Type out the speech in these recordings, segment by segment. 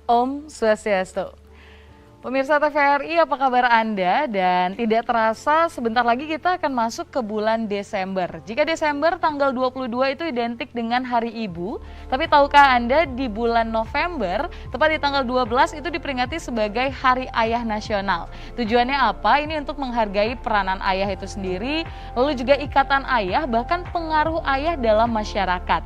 Om Swastiastu. Pemirsa TVRI, apa kabar Anda? Dan tidak terasa sebentar lagi kita akan masuk ke bulan Desember. Jika Desember tanggal 22 itu identik dengan Hari Ibu, tapi tahukah Anda di bulan November, tepat di tanggal 12 itu diperingati sebagai Hari Ayah Nasional. Tujuannya apa? Ini untuk menghargai peranan ayah itu sendiri, lalu juga ikatan ayah, bahkan pengaruh ayah dalam masyarakat.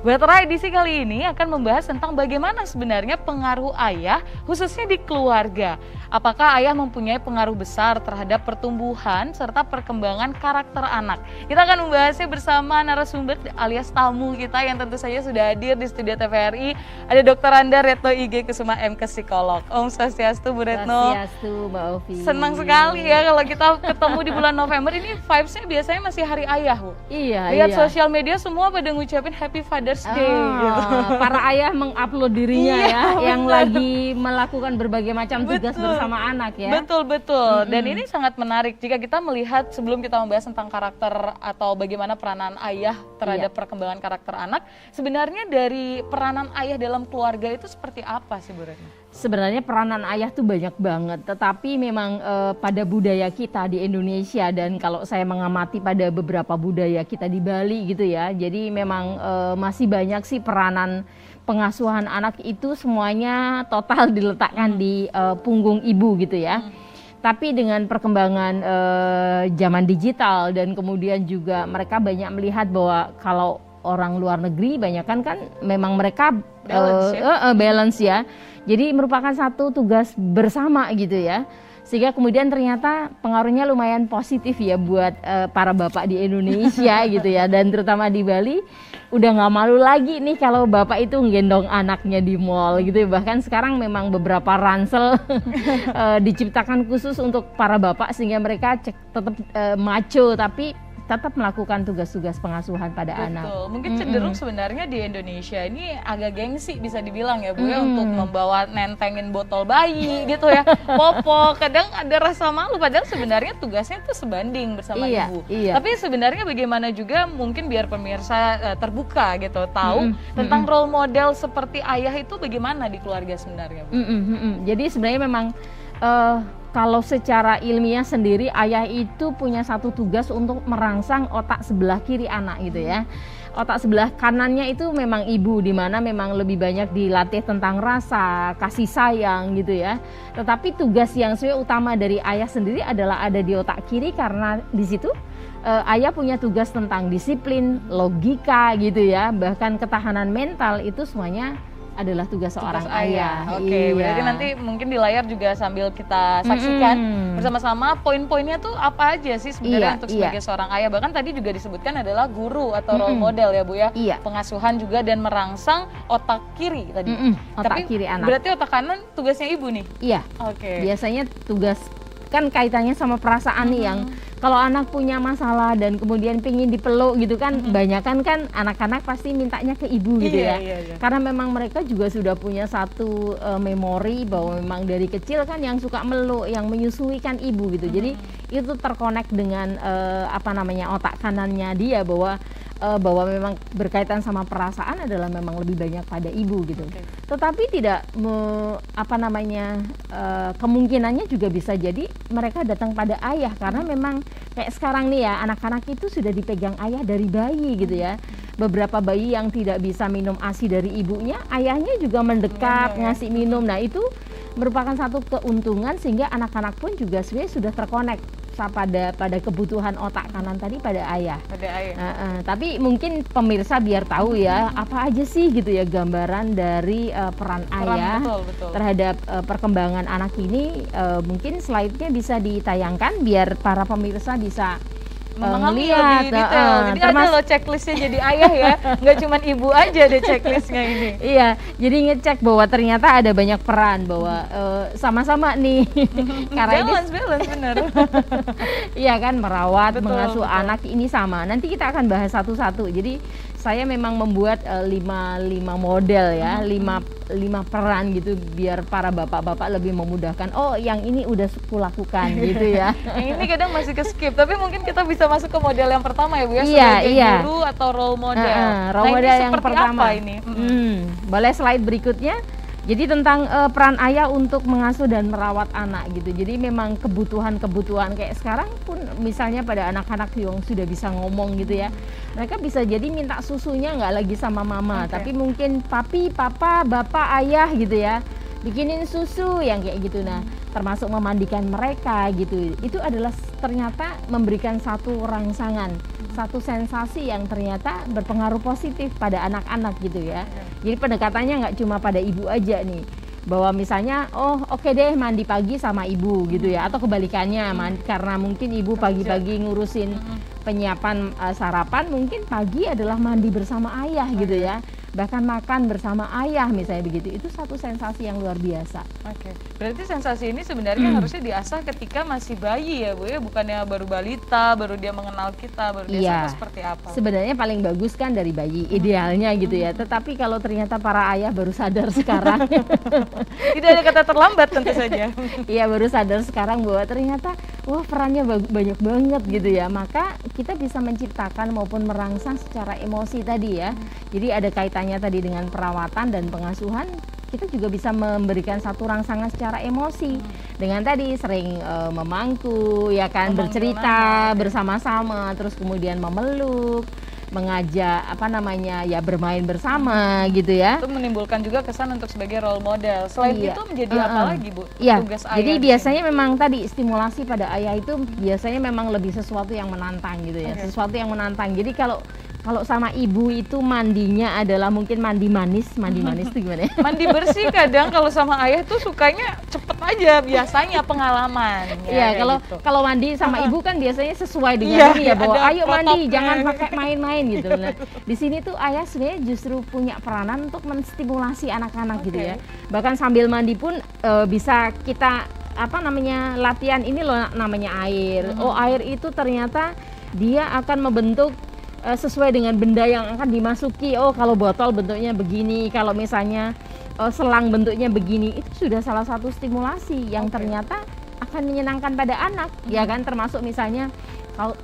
Batera edisi kali ini akan membahas tentang bagaimana sebenarnya pengaruh ayah khususnya di keluarga. Apakah ayah mempunyai pengaruh besar terhadap pertumbuhan serta perkembangan karakter anak? Kita akan membahasnya bersama narasumber alias tamu kita yang tentu saja sudah hadir di studio TVRI. Ada Dr. Anda Retno IG Kusuma MK Psikolog. Om Swastiastu Bu Retno. Swastiastu Mbak Ovi. Senang sekali ya kalau kita ketemu di bulan November ini, vibes-nya biasanya masih Hari Ayah Bu. Iya. Lihat sosial media semua pada ngucapin Happy Father's Day gitu. Para ayah mengupload dirinya Iya, yang benar. lagi melakukan berbagai macam tugas bersama anak ya. Betul. Dan ini sangat menarik jika kita melihat sebelum kita membahas tentang karakter atau bagaimana peranan ayah terhadap perkembangan karakter anak. Sebenarnya dari peranan ayah dalam keluarga itu seperti apa sih Bu Retno? Sebenarnya peranan ayah tuh banyak banget, tetapi memang pada budaya kita di Indonesia dan kalau saya mengamati pada beberapa budaya kita di Bali gitu ya, jadi memang masih banyak sih peranan pengasuhan anak itu semuanya total diletakkan di punggung ibu gitu ya. Tapi dengan perkembangan zaman digital dan kemudian juga mereka banyak melihat bahwa kalau orang luar negeri banyak kan memang mereka balance ya. Jadi merupakan satu tugas bersama gitu ya. Sehingga kemudian ternyata pengaruhnya lumayan positif ya buat para bapak di Indonesia gitu ya. Dan terutama di Bali udah nggak malu lagi nih kalau bapak itu nggendong anaknya di mall gitu. Bahkan sekarang memang beberapa ransel diciptakan khusus untuk para bapak sehingga mereka tetap macho tapi tetap melakukan tugas-tugas pengasuhan pada anak. Mungkin cenderung sebenarnya di Indonesia ini agak gengsi bisa dibilang ya Bu ya, untuk membawa nentengin botol bayi gitu ya, popok, kadang ada rasa malu padahal sebenarnya tugasnya itu sebanding bersama ibu. Tapi sebenarnya bagaimana juga mungkin biar pemirsa terbuka gitu, tahu tentang role model seperti ayah itu bagaimana di keluarga sebenarnya Bu? Jadi sebenarnya memang kalau secara ilmiah sendiri ayah itu punya satu tugas untuk merangsang otak sebelah kiri anak gitu ya. Otak sebelah kanannya itu memang ibu, di mana memang lebih banyak dilatih tentang rasa, kasih sayang gitu ya. Tetapi tugas yang sebenarnya utama dari ayah sendiri adalah ada di otak kiri karena di situ ayah punya tugas tentang disiplin, logika gitu ya, bahkan ketahanan mental itu semuanya adalah tugas seorang ayah. Oke, berarti nanti mungkin di layar juga sambil kita saksikan bersama-sama poin-poinnya tuh apa aja sih sebenarnya untuk sebagai seorang ayah. Bahkan tadi juga disebutkan adalah guru atau role model ya Bu ya. Pengasuhan juga dan merangsang otak kiri tadi. Otak kiri anak. Berarti otak kanan tugasnya ibu nih? Iya. Oke. Biasanya tugas kan kaitannya sama perasaan nih yang kalau anak punya masalah dan kemudian pingin dipeluk gitu kan, banyakan kan anak-anak pasti mintanya ke ibu gitu ya. Karena memang mereka juga sudah punya satu memori bahwa memang dari kecil kan yang suka meluk, yang menyusui kan ibu gitu. Jadi itu terkonek dengan otak kanannya dia bahwa memang berkaitan sama perasaan adalah memang lebih banyak pada ibu gitu. Tetapi tidak kemungkinannya juga bisa jadi mereka datang pada ayah karena memang kayak sekarang nih ya, anak-anak itu sudah dipegang ayah dari bayi gitu ya. Beberapa bayi yang tidak bisa minum ASI dari ibunya, ayahnya juga mendekat ngasih minum. Nah itu merupakan satu keuntungan sehingga anak-anak pun juga sebenarnya sudah terkonek pada kebutuhan otak kanan tadi pada ayah. Tapi mungkin pemirsa biar tahu ya apa aja sih gitu ya gambaran dari peran ayah terhadap perkembangan anak ini. Mungkin slide-nya bisa ditayangkan biar para pemirsa bisa memahami lebih detail. Jadi ada loh checklistnya jadi ayah ya, nggak cuma ibu aja deh checklistnya ini. Iya, jadi ngecek bahwa ternyata ada banyak peran, bahwa sama-sama nih. Balance bener. Iya kan, merawat, mengasuh anak ini sama. Nanti kita akan bahas satu-satu. Jadi saya memang membuat 5 model ya, 5 peran gitu biar para bapak-bapak lebih memudahkan. Oh, yang ini udah kulakukan gitu ya. Yang ini kadang masih ke skip, tapi mungkin kita bisa masuk ke model yang pertama ya Bu ya, sebagai guru atau role model. Role model yang pertama apa ini? Boleh slide berikutnya. Jadi tentang peran ayah untuk mengasuh dan merawat anak gitu. Jadi memang kebutuhan-kebutuhan kayak sekarang pun misalnya pada anak-anak yang sudah bisa ngomong gitu ya. Mereka bisa jadi minta susunya nggak lagi sama mama, tapi mungkin papi, papa, bapak, ayah gitu ya. Bikinin susu yang kayak gitu. Nah, termasuk memandikan mereka gitu. Itu adalah ternyata memberikan satu rangsangan, satu sensasi yang ternyata berpengaruh positif pada anak-anak gitu ya. Jadi pendekatannya nggak cuma pada ibu aja nih, bahwa misalnya oh oke deh mandi pagi sama ibu gitu ya, atau kebalikannya karena mungkin ibu pagi-pagi ngurusin penyiapan sarapan, mungkin pagi adalah mandi bersama ayah gitu ya, bahkan makan bersama ayah misalnya begitu. Itu satu sensasi yang luar biasa. Oke, berarti sensasi ini sebenarnya harusnya diasah ketika masih bayi ya Bu ya, bukannya baru balita, baru dia mengenal kita, baru dia sama seperti apa. Sebenarnya paling bagus kan dari bayi, idealnya gitu ya. Tetapi kalau ternyata para ayah baru sadar sekarang, tidak ada kata terlambat tentu saja. Iya, baru sadar sekarang bahwa ternyata wah perannya banyak banget gitu ya. Maka kita bisa menciptakan maupun merangsang secara emosi tadi ya. Jadi ada kaitannya tadi dengan perawatan dan pengasuhan. Kita juga bisa memberikan satu rangsangan secara emosi dengan tadi sering memangku ya kan, bercerita bersama-sama, terus kemudian memeluk, mengajak ya bermain bersama gitu ya. Itu menimbulkan juga kesan untuk sebagai role model. Selain itu menjadi apa lagi Bu? Tugas ayah. Jadi biasanya memang tadi stimulasi pada ayah itu biasanya memang lebih sesuatu yang menantang gitu ya. Sesuatu yang menantang. Jadi kalau sama ibu itu mandinya adalah mungkin mandi manis itu gimana ya? Mandi bersih kadang kalau sama ayah tuh sukanya cepet aja biasanya pengalaman. Iya, kalau mandi sama ibu kan biasanya sesuai dengan ini ya, bahwa ayo mandi jangan pakai main-main gitu. Nah, di sini tuh ayah sebenarnya justru punya peranan untuk menstimulasi anak-anak gitu ya. Bahkan sambil mandi pun bisa kita latihan ini loh namanya air. Oh, air itu ternyata dia akan membentuk sesuai dengan benda yang akan dimasuki. Oh, kalau botol bentuknya begini, kalau misalnya selang bentuknya begini, itu sudah salah satu stimulasi yang ternyata akan menyenangkan pada anak ya kan. Termasuk misalnya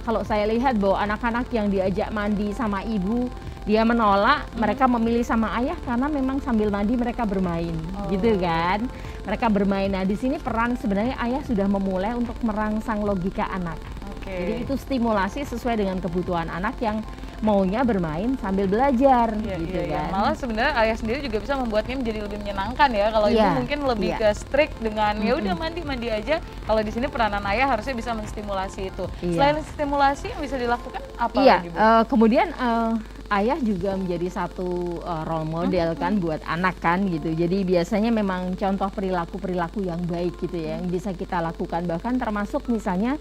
kalau saya lihat bahwa anak-anak yang diajak mandi sama ibu dia menolak, mereka memilih sama ayah karena memang sambil mandi mereka bermain gitu kan, mereka bermain. Nah, di sini peran sebenarnya ayah sudah memulai untuk merangsang logika anak. Jadi itu stimulasi sesuai dengan kebutuhan anak yang maunya bermain sambil belajar gitu kan. Malah sebenarnya ayah sendiri juga bisa membuatnya menjadi lebih menyenangkan ya. Kalau ibu mungkin lebih ke strict dengan ya udah mandi aja. Kalau di sini peranan ayah harusnya bisa menstimulasi itu. Selain stimulasi yang bisa dilakukan apa lagi Bu? Kemudian ayah juga menjadi satu role model kan buat anak kan gitu. Jadi biasanya memang contoh perilaku yang baik gitu ya yang bisa kita lakukan, bahkan termasuk misalnya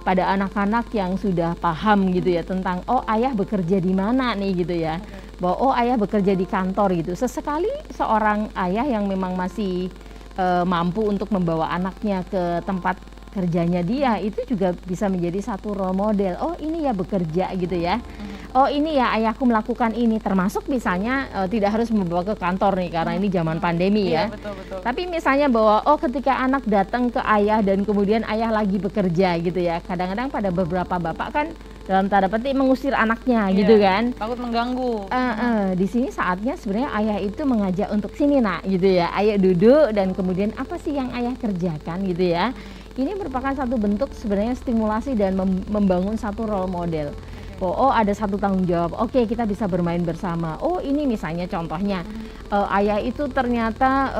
pada anak-anak yang sudah paham gitu ya tentang oh ayah bekerja di mana nih gitu ya, bahwa oh ayah bekerja di kantor gitu. Sesekali seorang ayah yang memang masih mampu untuk membawa anaknya ke tempat kerjanya dia, itu juga bisa menjadi satu role model. Oh ini ya bekerja gitu ya. Oh ini ya ayahku melakukan ini, termasuk misalnya tidak harus membawa ke kantor nih karena ini zaman pandemi ya. Betul. Tapi misalnya bahwa oh ketika anak datang ke ayah dan kemudian ayah lagi bekerja gitu ya. Kadang-kadang pada beberapa bapak kan dalam tanda petik mengusir anaknya gitu kan. Takut mengganggu. Di sini saatnya sebenarnya ayah itu mengajak untuk sini nak gitu ya. Ayo duduk dan kemudian apa sih yang ayah kerjakan gitu ya. Ini merupakan satu bentuk sebenarnya stimulasi dan membangun satu role model. Oh ada satu tanggung jawab, oke kita bisa bermain bersama. Oh ini misalnya contohnya ayah itu ternyata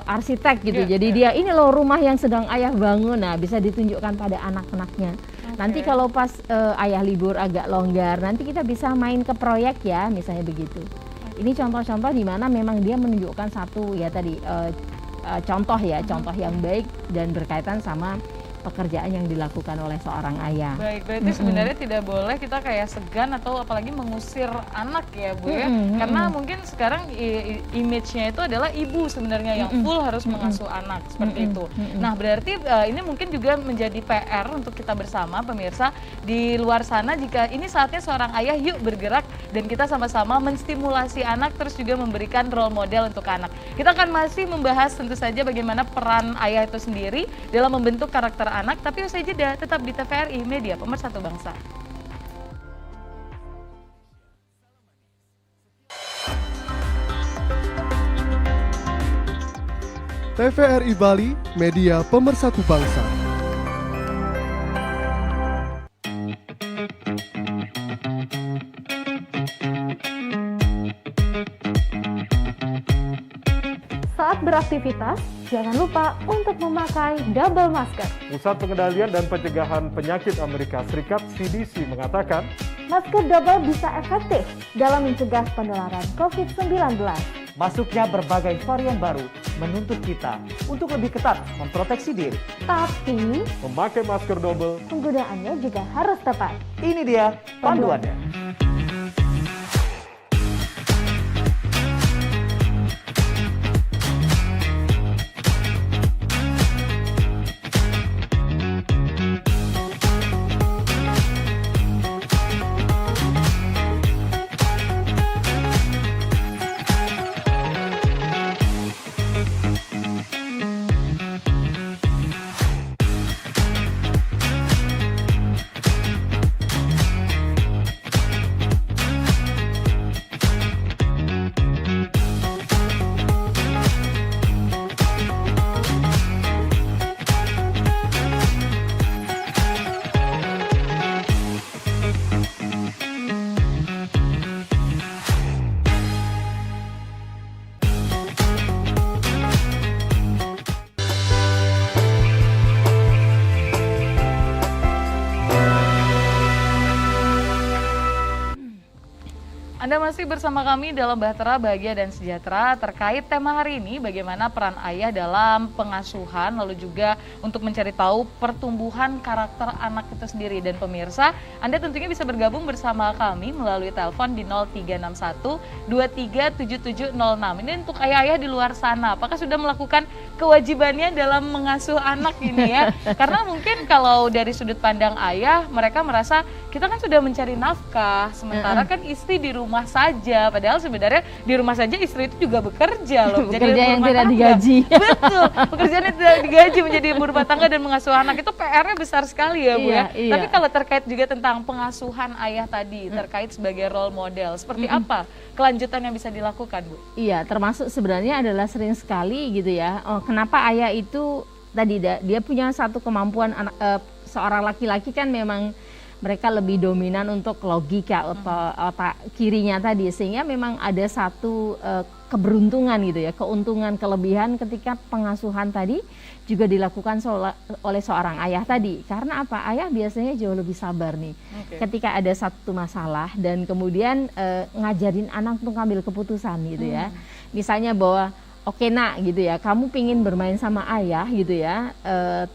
arsitek gitu, jadi dia ini loh rumah yang sedang ayah bangun. Nah bisa ditunjukkan pada anak-anaknya. Nanti kalau pas ayah libur agak longgar, nanti kita bisa main ke proyek ya, misalnya begitu. Ini contoh-contoh di mana memang dia menunjukkan satu ya tadi contoh yang baik dan berkaitan sama pekerjaan yang dilakukan oleh seorang ayah. Baik, berarti sebenarnya tidak boleh kita kayak segan atau apalagi mengusir anak ya Bu ya. Karena mungkin sekarang image-nya itu adalah ibu sebenarnya yang full harus mengasuh anak seperti itu. Nah, berarti ini mungkin juga menjadi PR untuk kita bersama pemirsa di luar sana, jika ini saatnya seorang ayah yuk bergerak dan kita sama-sama menstimulasi anak terus juga memberikan role model untuk anak. Kita akan masih membahas tentu saja bagaimana peran ayah itu sendiri dalam membentuk karakter anak, tapi usai jeda tetap di TVRI Media Pemersatu Bangsa. TVRI Bali, media pemersatu bangsa. Saat beraktivitas, jangan lupa untuk memakai double masker. Pusat Pengendalian dan Pencegahan Penyakit Amerika Serikat (CDC) mengatakan, Masker double bisa efektif dalam mencegah penularan COVID-19. Masuknya berbagai varian baru menuntut kita untuk lebih ketat memproteksi diri. Tapi, memakai masker double penggunaannya juga harus tepat. Ini dia panduannya. Anda masih bersama kami dalam Bahtera Bahagia dan Sejahtera terkait tema hari ini, bagaimana peran ayah dalam pengasuhan, lalu juga untuk mencari tahu pertumbuhan karakter anak itu sendiri. Dan pemirsa, Anda tentunya bisa bergabung bersama kami melalui telepon di 0361 237706. Ini untuk ayah-ayah di luar sana, apakah sudah melakukan kewajibannya dalam mengasuh anak ini ya? Karena mungkin kalau dari sudut pandang ayah, mereka merasa kita kan sudah mencari nafkah, sementara kan istri di rumah saja, padahal sebenarnya di rumah saja istri itu juga bekerja loh. Bekerja yang tidak digaji. Betul, pekerjaan yang tidak digaji menjadi ibu rumah tangga dan mengasuh anak itu PR-nya besar sekali ya Bu ya. Iya. Tapi kalau terkait juga tentang pengasuhan ayah tadi, terkait sebagai role model, seperti apa kelanjutan yang bisa dilakukan Bu? Iya, termasuk sebenarnya adalah sering sekali gitu ya. Oh, kenapa ayah itu tadi dia punya satu kemampuan seorang laki-laki kan memang mereka lebih dominan untuk logika otak kirinya tadi, sehingga memang ada satu keberuntungan gitu ya, keuntungan, kelebihan ketika pengasuhan tadi juga dilakukan oleh seorang ayah tadi. Karena apa? Ayah biasanya jauh lebih sabar nih. Ketika ada satu masalah dan kemudian ngajarin anak untuk ngambil keputusan gitu ya. Misalnya bahwa oke nak gitu ya, kamu pingin bermain sama ayah gitu ya,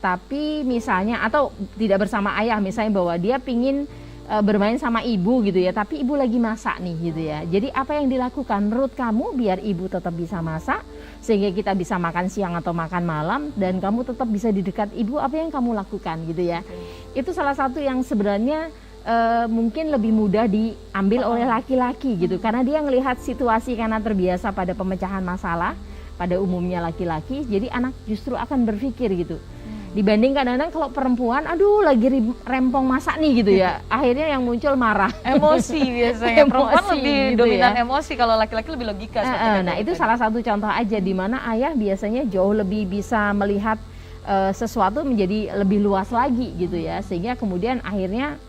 tapi misalnya atau tidak bersama ayah, misalnya bahwa dia pingin bermain sama ibu gitu ya, tapi ibu lagi masak nih gitu ya. Jadi apa yang dilakukan menurut kamu biar ibu tetap bisa masak, sehingga kita bisa makan siang atau makan malam, dan kamu tetap bisa di dekat ibu, apa yang kamu lakukan gitu ya. Itu salah satu yang sebenarnya mungkin lebih mudah diambil oleh laki-laki gitu, karena dia ngelihat situasi karena terbiasa pada pemecahan masalah, pada umumnya laki-laki, jadi anak justru akan berpikir gitu. Dibanding kadang-kadang kalau perempuan, aduh lagi rempong masak nih gitu ya, akhirnya yang muncul marah. Emosi biasanya, perempuan Emosi lebih gitu dominan ya. emosi, kalau laki-laki lebih logika. Nah itu salah satu contoh aja di mana ayah biasanya jauh lebih bisa melihat sesuatu menjadi lebih luas lagi gitu ya, sehingga kemudian akhirnya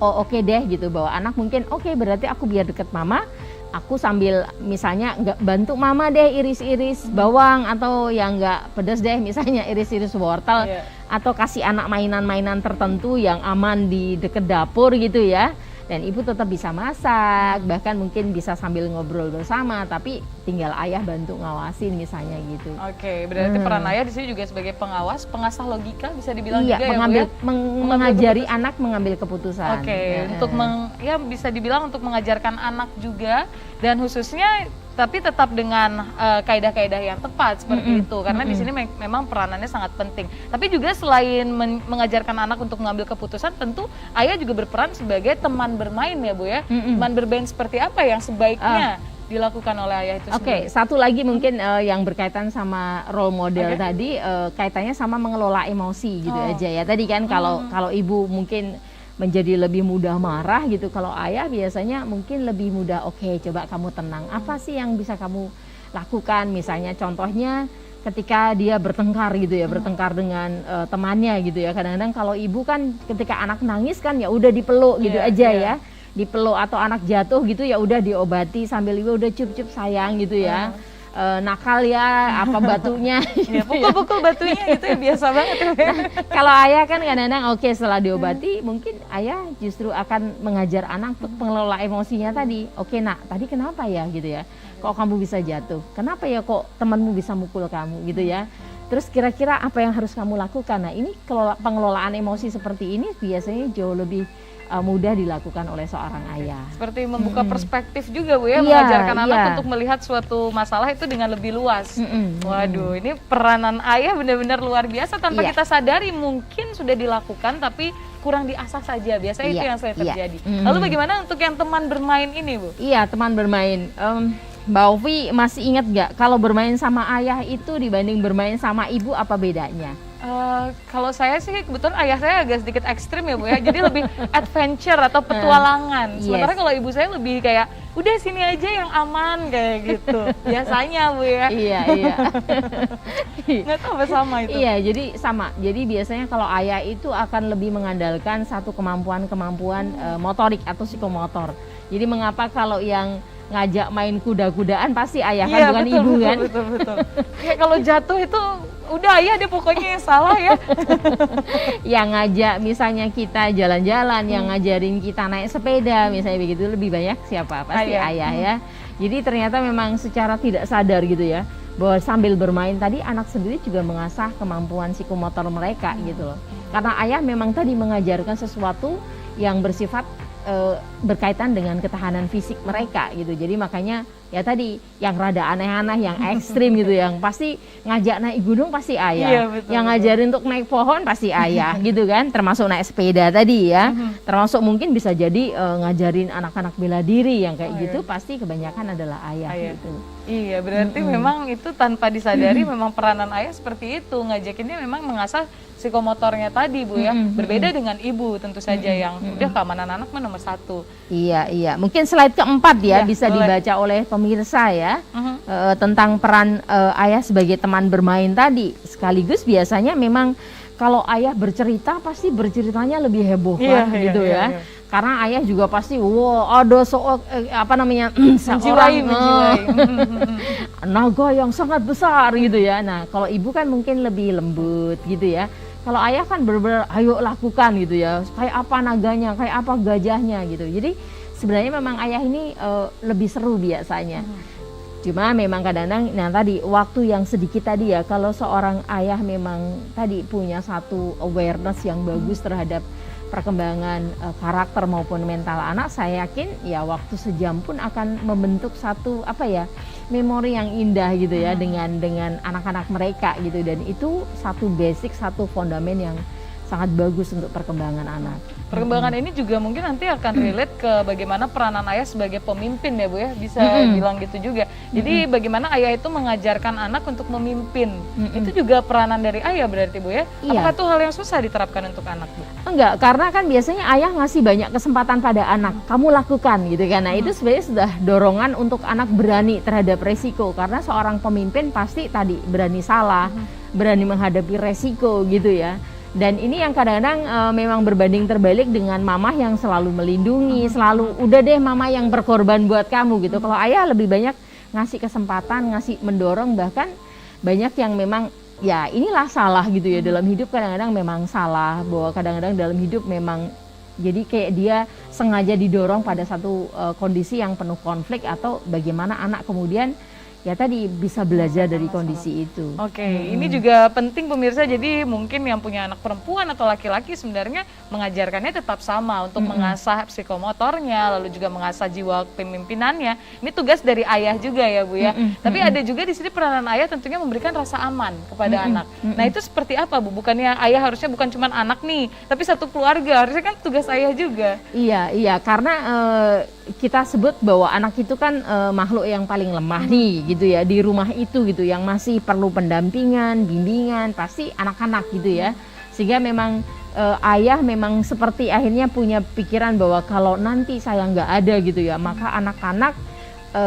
oh oke deh gitu, bahwa anak mungkin oke, berarti aku biar deket mama, aku sambil misalnya nggak bantu mama deh iris-iris bawang, atau yang nggak pedas deh misalnya iris-iris wortel, atau kasih anak mainan-mainan tertentu yang aman di deket dapur gitu ya. Dan ibu tetap bisa masak, bahkan mungkin bisa sambil ngobrol bersama, tapi tinggal ayah bantu ngawasin misalnya gitu. Oke, berarti peran ayah di sini juga sebagai pengawas, pengasah logika bisa dibilang Iya, juga mengambil, ya Bu ya? mengajari anak mengambil keputusan. Oke, untuk ya bisa dibilang untuk mengajarkan anak juga, dan khususnya tapi tetap dengan kaidah-kaidah yang tepat seperti itu, karena di sini memang peranannya sangat penting. Tapi juga selain mengajarkan anak untuk mengambil keputusan, tentu ayah juga berperan sebagai teman bermain ya Bu ya. Teman bermain seperti apa yang sebaiknya dilakukan oleh ayah itu sendiri? Satu lagi mungkin yang berkaitan sama role model tadi, kaitannya sama mengelola emosi gitu aja ya. Tadi kan kalau ibu mungkin menjadi lebih mudah marah gitu, kalau ayah biasanya mungkin lebih mudah, oke, coba kamu tenang, apa sih yang bisa kamu lakukan, misalnya contohnya ketika dia bertengkar gitu ya, bertengkar dengan temannya gitu ya. Kadang-kadang kalau ibu kan ketika anak nangis kan ya udah dipeluk gitu aja ya. Dipeluk, atau anak jatuh gitu ya udah diobati sambil ibu udah cup-cup sayang gitu ya. Nakal ya, apa batunya. Ya, pukul-pukul batunya gitu ya, biasa banget. Kalau ayah kan kadang-kadang oke, setelah diobati mungkin ayah justru akan mengajar anak untuk mengelola emosinya tadi. Oke nak, tadi kenapa ya gitu ya, kok kamu bisa jatuh, kenapa ya kok temanmu bisa mukul kamu gitu ya. Terus kira-kira apa yang harus kamu lakukan. Nah ini pengelolaan emosi seperti ini biasanya jauh lebih mudah dilakukan oleh seorang ayah. Seperti membuka perspektif juga Bu ya, Iya, mengajarkan anak iya. untuk melihat suatu masalah itu dengan lebih luas. Waduh, ini peranan ayah benar-benar luar biasa tanpa Iya. kita sadari, mungkin sudah dilakukan tapi kurang diasah saja. Biasanya itu Iya, yang sering iya. terjadi. Lalu bagaimana untuk yang teman bermain ini Bu? Iya, teman bermain. Mbak Ovi masih ingat nggak kalau bermain sama ayah itu dibanding bermain sama ibu apa bedanya? Kalau saya sih kebetulan ayah saya agak sedikit ekstrim ya Bu ya, jadi lebih adventure atau petualangan. Sementara kalau ibu saya lebih kayak udah sini aja yang aman kayak gitu. Biasanya Bu ya. Iya. Nggak tahu apa sama itu. Iya, jadi sama. Jadi biasanya kalau ayah itu akan lebih mengandalkan satu kemampuan motorik atau psikomotor. Jadi mengapa kalau yang ngajak main kuda-kudaan pasti ayah kan, Iya, bukan betul, ibu betul, kan? Betul. Kayak kalau jatuh itu udah ayah deh pokoknya yang salah ya. Yang ngajak misalnya kita jalan-jalan, yang ngajarin kita naik sepeda misalnya begitu, lebih banyak siapa? Pasti ayah ya. Jadi ternyata memang secara tidak sadar gitu ya, bahwa sambil bermain tadi anak sendiri juga mengasah kemampuan psikomotor mereka gitu loh. Karena ayah memang tadi mengajarkan sesuatu yang bersifat berkaitan dengan ketahanan fisik mereka gitu. Jadi makanya ya tadi yang rada aneh-aneh, yang ekstrim gitu, yang pasti ngajak naik gunung pasti ayah. Iya, betul, yang ngajarin untuk naik pohon pasti ayah gitu kan. Termasuk naik sepeda tadi ya. Termasuk mungkin bisa jadi ngajarin anak-anak bela diri yang kayak gitu pasti kebanyakan adalah ayah gitu. Iya, berarti memang itu tanpa disadari memang peranan ayah seperti itu, ngajakinnya memang mengasah psikomotornya tadi Bu ya. Berbeda dengan ibu tentu saja yang udah keamanan anak nomor 1. Iya. Mungkin slide keempat ya, bisa boleh. dibaca oleh pemirsa ya, tentang peran ayah sebagai teman bermain tadi. Sekaligus biasanya memang kalau ayah bercerita pasti berceritanya lebih heboh kan gitu ya. Karena ayah juga pasti ada seorang naga yang sangat besar gitu ya. Nah, kalau ibu kan mungkin lebih lembut gitu ya. Kalau ayah kan benar-benar ayo lakukan gitu ya. Kayak apa naganya, kayak apa gajahnya gitu. Jadi sebenarnya memang ayah ini lebih seru biasanya. Cuma memang kadang-kadang nah tadi waktu yang sedikit tadi ya, kalau seorang ayah memang tadi punya satu awareness yang bagus terhadap perkembangan karakter maupun mental anak, saya yakin ya waktu sejam pun akan membentuk satu memori yang indah gitu ya dengan anak-anak mereka gitu, dan itu satu basic, satu fondamen yang sangat bagus untuk perkembangan anak. Perkembangan ini juga mungkin nanti akan relate ke bagaimana peranan ayah sebagai pemimpin ya Bu ya, bisa bilang gitu juga. Jadi bagaimana ayah itu mengajarkan anak untuk memimpin, itu juga peranan dari ayah berarti Bu ya. Iya. Apakah itu hal yang susah diterapkan untuk anak Bu? Enggak, karena kan biasanya ayah ngasih banyak kesempatan pada anak, kamu lakukan gitu kan. Nah itu sebenarnya sudah dorongan untuk anak berani terhadap resiko, karena seorang pemimpin pasti tadi berani salah, berani menghadapi resiko gitu ya. Dan ini yang kadang-kadang memang berbanding terbalik dengan mamah yang selalu melindungi, selalu udah deh mama yang berkorban buat kamu gitu. Kalau ayah lebih banyak ngasih kesempatan, ngasih mendorong, bahkan banyak yang memang ya inilah salah gitu ya dalam hidup, kadang-kadang memang salah, bahwa kadang-kadang dalam hidup memang jadi kayak dia sengaja didorong pada satu kondisi yang penuh konflik, atau bagaimana anak kemudian ya tadi bisa belajar dari kondisi itu. Oke, ini juga penting pemirsa, jadi mungkin yang punya anak perempuan atau laki-laki sebenarnya mengajarkannya tetap sama untuk mengasah psikomotornya, lalu juga mengasah jiwa pemimpinannya. Ini tugas dari ayah juga ya Bu ya. Tapi ada juga di sini peranan ayah tentunya memberikan rasa aman kepada anak. Nah itu seperti apa Bu? Bukannya ayah harusnya bukan cuma anak nih, tapi satu keluarga, harusnya kan tugas ayah juga. Iya, karena kita sebut bahwa anak itu kan makhluk yang paling lemah nih gitu ya, di rumah itu gitu, yang masih perlu pendampingan, bimbingan pasti anak-anak gitu ya. Sehingga memang ayah memang seperti akhirnya punya pikiran bahwa kalau nanti saya nggak ada gitu ya, maka anak-anak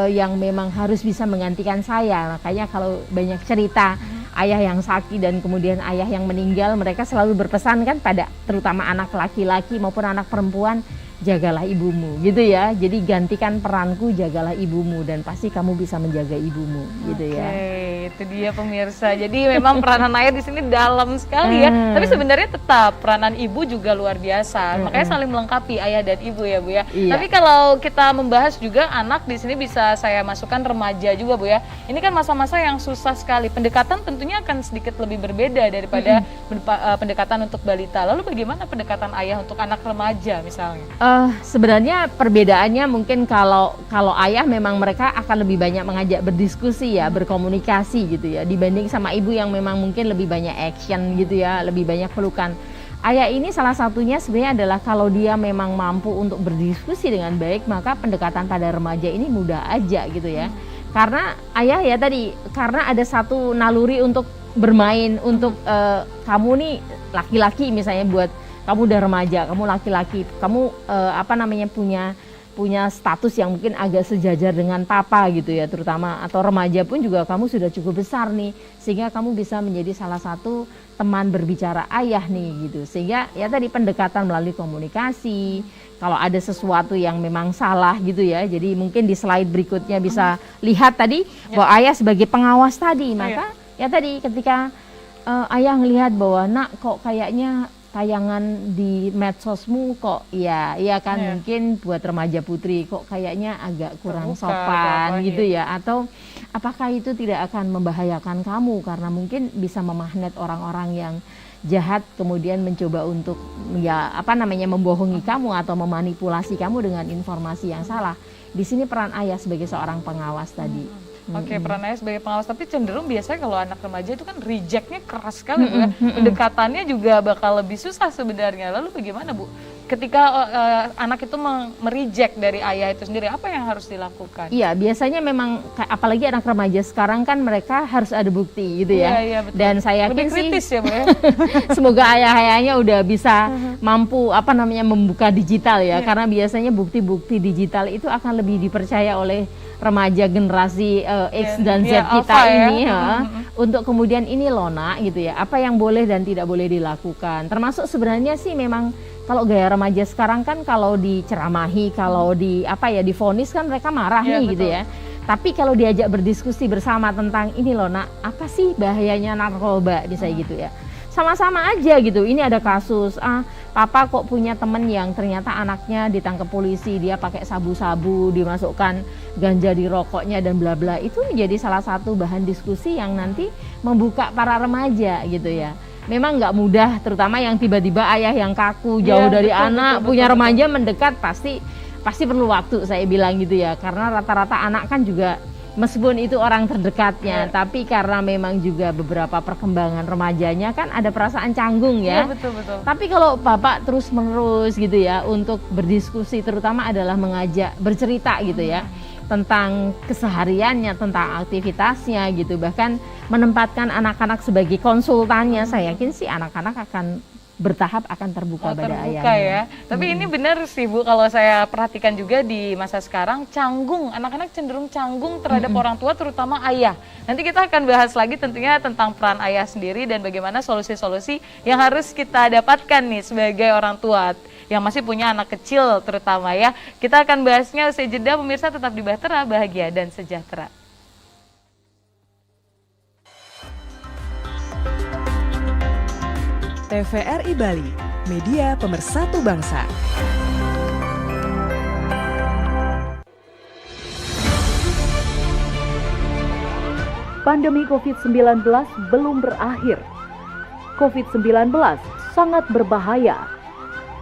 yang memang harus bisa menggantikan saya. Makanya kalau banyak cerita ayah yang sakit dan kemudian ayah yang meninggal, mereka selalu berpesan kan pada terutama anak laki-laki maupun anak perempuan, jagalah ibumu gitu ya. Jadi gantikan peranku, jagalah ibumu dan pasti kamu bisa menjaga ibumu gitu ya. Oke, itu dia pemirsa. Jadi memang peranan ayah di sini dalam sekali ya. Tapi sebenarnya tetap peranan ibu juga luar biasa. Makanya saling melengkapi ayah dan ibu ya, Bu ya. Iya. Tapi kalau kita membahas juga anak di sini bisa saya masukkan remaja juga, Bu ya. Ini kan masa-masa yang susah sekali. Pendekatan tentunya akan sedikit lebih berbeda daripada pendekatan untuk balita. Lalu bagaimana pendekatan ayah untuk anak remaja misalnya? Sebenarnya perbedaannya mungkin kalau ayah memang mereka akan lebih banyak mengajak berdiskusi ya, berkomunikasi gitu ya, dibanding sama ibu yang memang mungkin lebih banyak action gitu ya, lebih banyak pelukan. Ayah ini salah satunya sebenarnya adalah kalau dia memang mampu untuk berdiskusi dengan baik, maka pendekatan pada remaja ini mudah aja gitu ya. Karena ayah ya tadi, karena ada satu naluri untuk bermain, untuk kamu nih laki-laki misalnya, buat kamu udah remaja, kamu laki-laki, kamu punya status yang mungkin agak sejajar dengan papa gitu ya, terutama, atau remaja pun juga kamu sudah cukup besar nih, sehingga kamu bisa menjadi salah satu teman berbicara ayah nih gitu. Sehingga ya tadi pendekatan melalui komunikasi, kalau ada sesuatu yang memang salah gitu ya, jadi mungkin di slide berikutnya bisa lihat tadi bahwa ayah sebagai pengawas tadi, maka ya tadi ketika ayah ngelihat bahwa nak kok kayaknya tayangan di medsosmu kok iya kan mungkin buat remaja putri kok kayaknya agak kurang sopan gitu ya, atau apakah itu tidak akan membahayakan kamu karena mungkin bisa memagnet orang-orang yang jahat kemudian mencoba untuk membohongi kamu atau memanipulasi kamu dengan informasi yang salah. Di sini peran ayah sebagai seorang pengawas tadi. Oke, peran ayah sebagai pengawas, tapi cenderung biasanya kalau anak remaja itu kan rejectnya keras sekali, Bu ya. Pendekatannya juga bakal lebih susah sebenarnya. Lalu bagaimana, Bu? Ketika anak itu mereject dari ayah itu sendiri, apa yang harus dilakukan? Iya, biasanya memang apalagi anak remaja sekarang kan mereka harus ada bukti gitu ya. Iya, betul. Dan saya yakin lebih kritis sih, ya, Bu ya. semoga ayah-ayahnya udah bisa mampu membuka digital ya, karena biasanya bukti-bukti digital itu akan lebih dipercaya oleh remaja generasi X dan Z kita ini ya, untuk kemudian ini loh nak gitu ya, apa yang boleh dan tidak boleh dilakukan. Termasuk sebenarnya sih memang kalau gaya remaja sekarang kan kalau diceramahi, kalau divonis kan mereka marah nih gitu ya. Tapi kalau diajak berdiskusi bersama tentang ini loh nak, apa sih bahayanya narkoba misalnya gitu ya. Sama-sama aja gitu, ini ada kasus, papa kok punya temen yang ternyata anaknya ditangkap polisi, dia pakai sabu-sabu, dimasukkan ganja di rokoknya dan bla bla. Itu menjadi salah satu bahan diskusi yang nanti membuka para remaja gitu ya. Memang nggak mudah, terutama yang tiba-tiba ayah yang kaku, jauh dari anak, punya remaja mendekat, pasti perlu waktu saya bilang gitu ya. Karena rata-rata anak kan juga meskipun itu orang terdekatnya, tapi karena memang juga beberapa perkembangan remajanya kan ada perasaan canggung ya. Betul. Tapi kalau bapak terus-menerus gitu ya untuk berdiskusi, terutama adalah mengajak bercerita gitu ya tentang kesehariannya, tentang aktivitasnya gitu, bahkan menempatkan anak-anak sebagai konsultannya, saya yakin sih anak-anak akan bertahap akan terbuka pada ayahnya. Ya. Tapi ini benar sih Bu, kalau saya perhatikan juga di masa sekarang canggung, anak-anak cenderung canggung terhadap orang tua, terutama ayah. Nanti kita akan bahas lagi tentunya tentang peran ayah sendiri dan bagaimana solusi-solusi yang harus kita dapatkan nih sebagai orang tua yang masih punya anak kecil terutama ya. Kita akan bahasnya usai jeda, pemirsa tetap di Bahtera, bahagia dan sejahtera. TVRI Bali, media pemersatu bangsa. Pandemi COVID-19 belum berakhir. COVID-19 sangat berbahaya.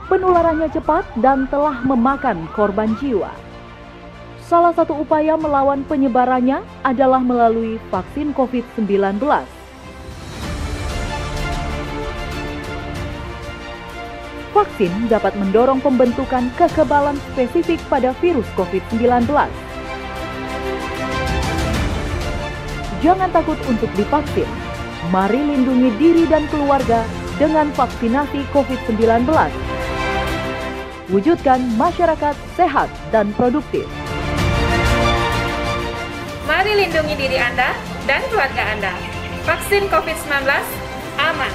Penularannya cepat dan telah memakan korban jiwa. Salah satu upaya melawan penyebarannya adalah melalui vaksin COVID-19. Vaksin dapat mendorong pembentukan kekebalan spesifik pada virus COVID-19. Jangan takut untuk divaksin. Mari lindungi diri dan keluarga dengan vaksinasi COVID-19. Wujudkan masyarakat sehat dan produktif. Mari lindungi diri Anda dan keluarga Anda. Vaksin COVID-19 aman.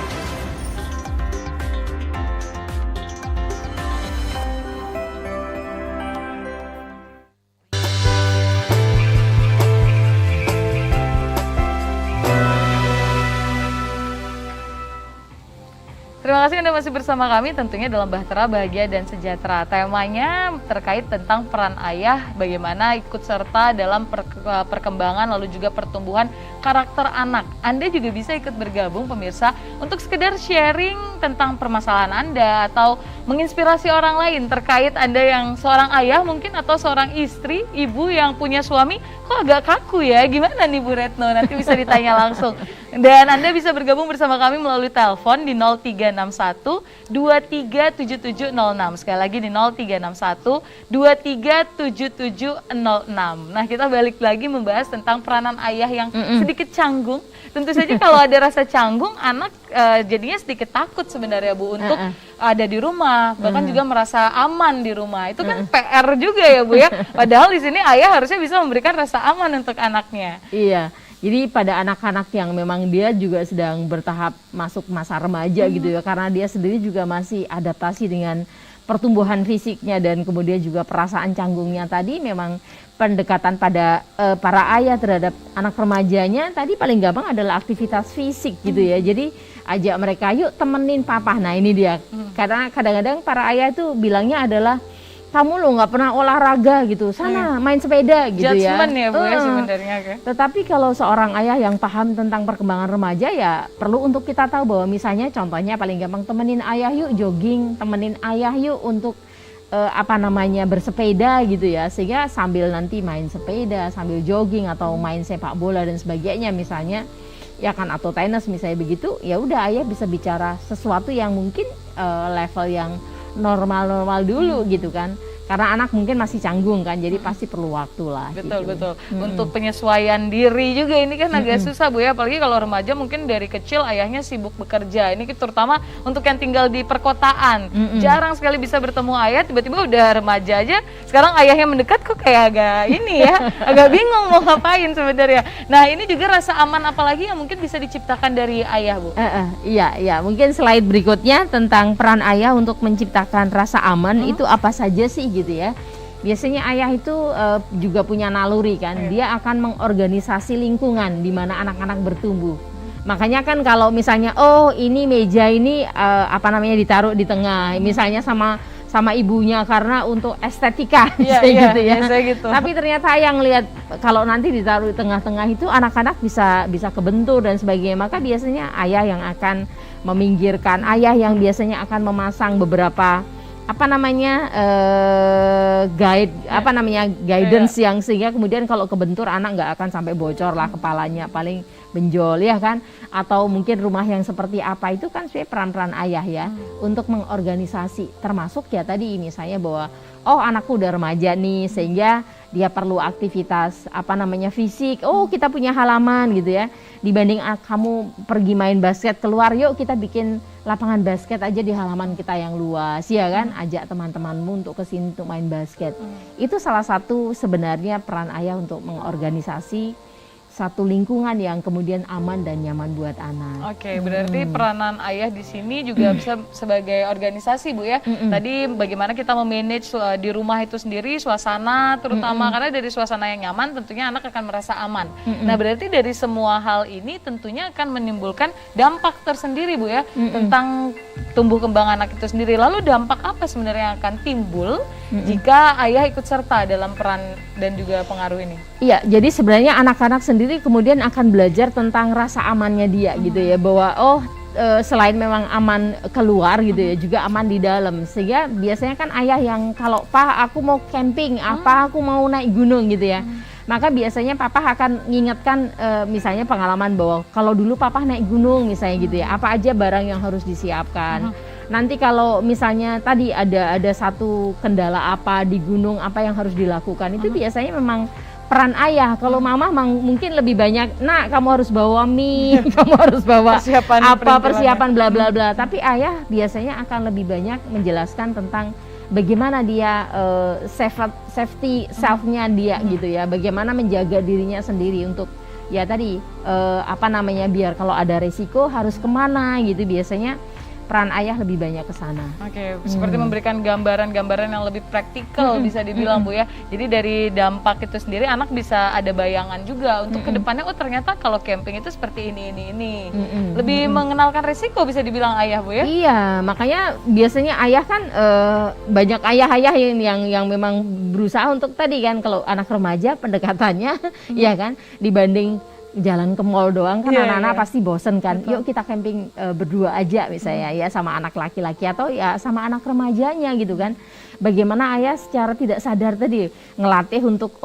Terima kasih Anda masih bersama kami tentunya dalam Bahtera Bahagia dan Sejahtera. Temanya terkait tentang peran ayah, bagaimana ikut serta dalam perkembangan lalu juga pertumbuhan karakter anak. Anda juga bisa ikut bergabung pemirsa untuk sekedar sharing tentang permasalahan Anda atau menginspirasi orang lain terkait Anda yang seorang ayah mungkin atau seorang istri, ibu yang punya suami kok agak kaku ya, gimana nih Bu Retno? Nanti bisa ditanya langsung. Dan Anda bisa bergabung bersama kami melalui telepon di 0361 237706. Sekali lagi di 0361 237706. Nah, kita balik lagi membahas tentang peranan ayah yang sedikit canggung. Tentu saja kalau ada rasa canggung, anak jadinya sedikit takut sebenarnya Bu untuk ada di rumah, bahkan juga merasa aman di rumah. Itu kan PR juga ya Bu ya. Padahal di sini ayah harusnya bisa memberikan rasa aman untuk anaknya. Iya. Jadi pada anak-anak yang memang dia juga sedang bertahap masuk masa remaja gitu ya, karena dia sendiri juga masih adaptasi dengan pertumbuhan fisiknya dan kemudian juga perasaan canggungnya tadi, memang pendekatan pada para ayah terhadap anak remajanya tadi paling gampang adalah aktivitas fisik gitu ya. Jadi ajak mereka, yuk temenin papa. Nah ini dia, karena kadang-kadang para ayah itu bilangnya adalah, kamu lo nggak pernah olahraga gitu, sana main sepeda gitu ya. Judgment ya Bu ya sebenarnya. Tetapi kalau seorang ayah yang paham tentang perkembangan remaja ya perlu untuk kita tahu bahwa misalnya contohnya paling gampang, temenin ayah yuk jogging, temenin ayah yuk untuk bersepeda gitu ya, sehingga sambil nanti main sepeda, sambil jogging atau main sepak bola dan sebagainya misalnya ya kan, atau tenis misalnya begitu, ya udah ayah bisa bicara sesuatu yang mungkin level yang normal-normal dulu gitu kan, karena anak mungkin masih canggung kan, jadi pasti perlu waktu lah. Betul gitu. Betul. Untuk penyesuaian diri juga ini kan agak susah Bu ya, apalagi kalau remaja mungkin dari kecil ayahnya sibuk bekerja. Ini terutama untuk yang tinggal di perkotaan, jarang sekali bisa bertemu ayah. Tiba-tiba udah remaja aja, sekarang ayahnya mendekat kok kayak agak ini ya, agak bingung mau ngapain sebenarnya. Nah ini juga rasa aman apalagi yang mungkin bisa diciptakan dari ayah Bu. Iya, mungkin slide berikutnya tentang peran ayah untuk menciptakan rasa aman itu apa saja sih gitu ya. Biasanya ayah itu juga punya naluri kan, dia akan mengorganisasi lingkungan di mana anak-anak bertumbuh. Makanya kan kalau misalnya ini meja ini ditaruh di tengah, misalnya sama ibunya karena untuk estetika gitu ya. Gitu. Tapi ternyata ayah ngelihat kalau nanti ditaruh di tengah-tengah itu anak-anak bisa kebentur dan sebagainya. Maka biasanya ayah yang akan meminggirkan, ayah yang biasanya akan memasang beberapa guidance yang sehingga kemudian kalau kebentur anak nggak akan sampai bocor lah kepalanya, paling benjol ya kan, atau mungkin rumah yang seperti apa, itu kan sebenarnya peran-peran ayah ya untuk mengorganisasi, termasuk ya tadi misalnya bahwa anakku udah remaja nih sehingga dia perlu aktivitas fisik, kita punya halaman gitu ya, dibanding kamu pergi main basket keluar, yuk kita bikin lapangan basket aja di halaman kita yang luas ya kan, ajak teman-temanmu untuk kesini untuk main basket. Itu salah satu sebenarnya peran ayah untuk mengorganisasi satu lingkungan yang kemudian aman dan nyaman buat anak. Oke, berarti peranan ayah di sini juga bisa sebagai organisasi Bu ya. Tadi bagaimana kita memanage di rumah itu sendiri, suasana terutama, karena dari suasana yang nyaman tentunya anak akan merasa aman. Nah berarti dari semua hal ini tentunya akan menimbulkan dampak tersendiri Bu ya, tentang tumbuh kembang anak itu sendiri. Lalu dampak apa sebenarnya yang akan timbul jika ayah ikut serta dalam peran dan juga pengaruh ini? Iya, jadi sebenarnya anak-anak sendiri kemudian akan belajar tentang rasa amannya dia gitu ya, bahwa selain memang aman keluar gitu ya, juga aman di dalam. Sehingga biasanya kan ayah yang kalau aku mau camping, aku mau naik gunung gitu ya, maka biasanya papa akan mengingatkan misalnya pengalaman bahwa kalau dulu papa naik gunung misalnya gitu ya, apa aja barang yang harus disiapkan. Nanti kalau misalnya tadi ada satu kendala apa di gunung, apa yang harus dilakukan, itu biasanya memang peran ayah. Kalau mama mungkin lebih banyak, nak kamu harus bawa mie, kamu harus bawa persiapan bla bla bla. Tapi ayah biasanya akan lebih banyak menjelaskan tentang bagaimana dia safety self-nya dia gitu ya, bagaimana menjaga dirinya sendiri untuk ya tadi biar kalau ada resiko harus kemana gitu, biasanya peran ayah lebih banyak ke sana. Oke, seperti memberikan gambaran-gambaran yang lebih praktikal bisa dibilang Bu ya. Jadi dari dampak itu sendiri anak bisa ada bayangan juga untuk kedepannya, oh ternyata kalau camping itu seperti ini. Lebih mengenalkan resiko bisa dibilang ayah Bu ya. Iya, makanya biasanya ayah kan banyak ayah-ayah yang memang berusaha untuk tadi kan, kalau anak remaja pendekatannya ya kan, dibanding jalan ke mall doang kan anak-anak pasti bosen kan. Betul. Yuk kita camping berdua aja misalnya ya, sama anak laki-laki atau ya sama anak remajanya gitu kan. Bagaimana ayah secara tidak sadar tadi ngelatih untuk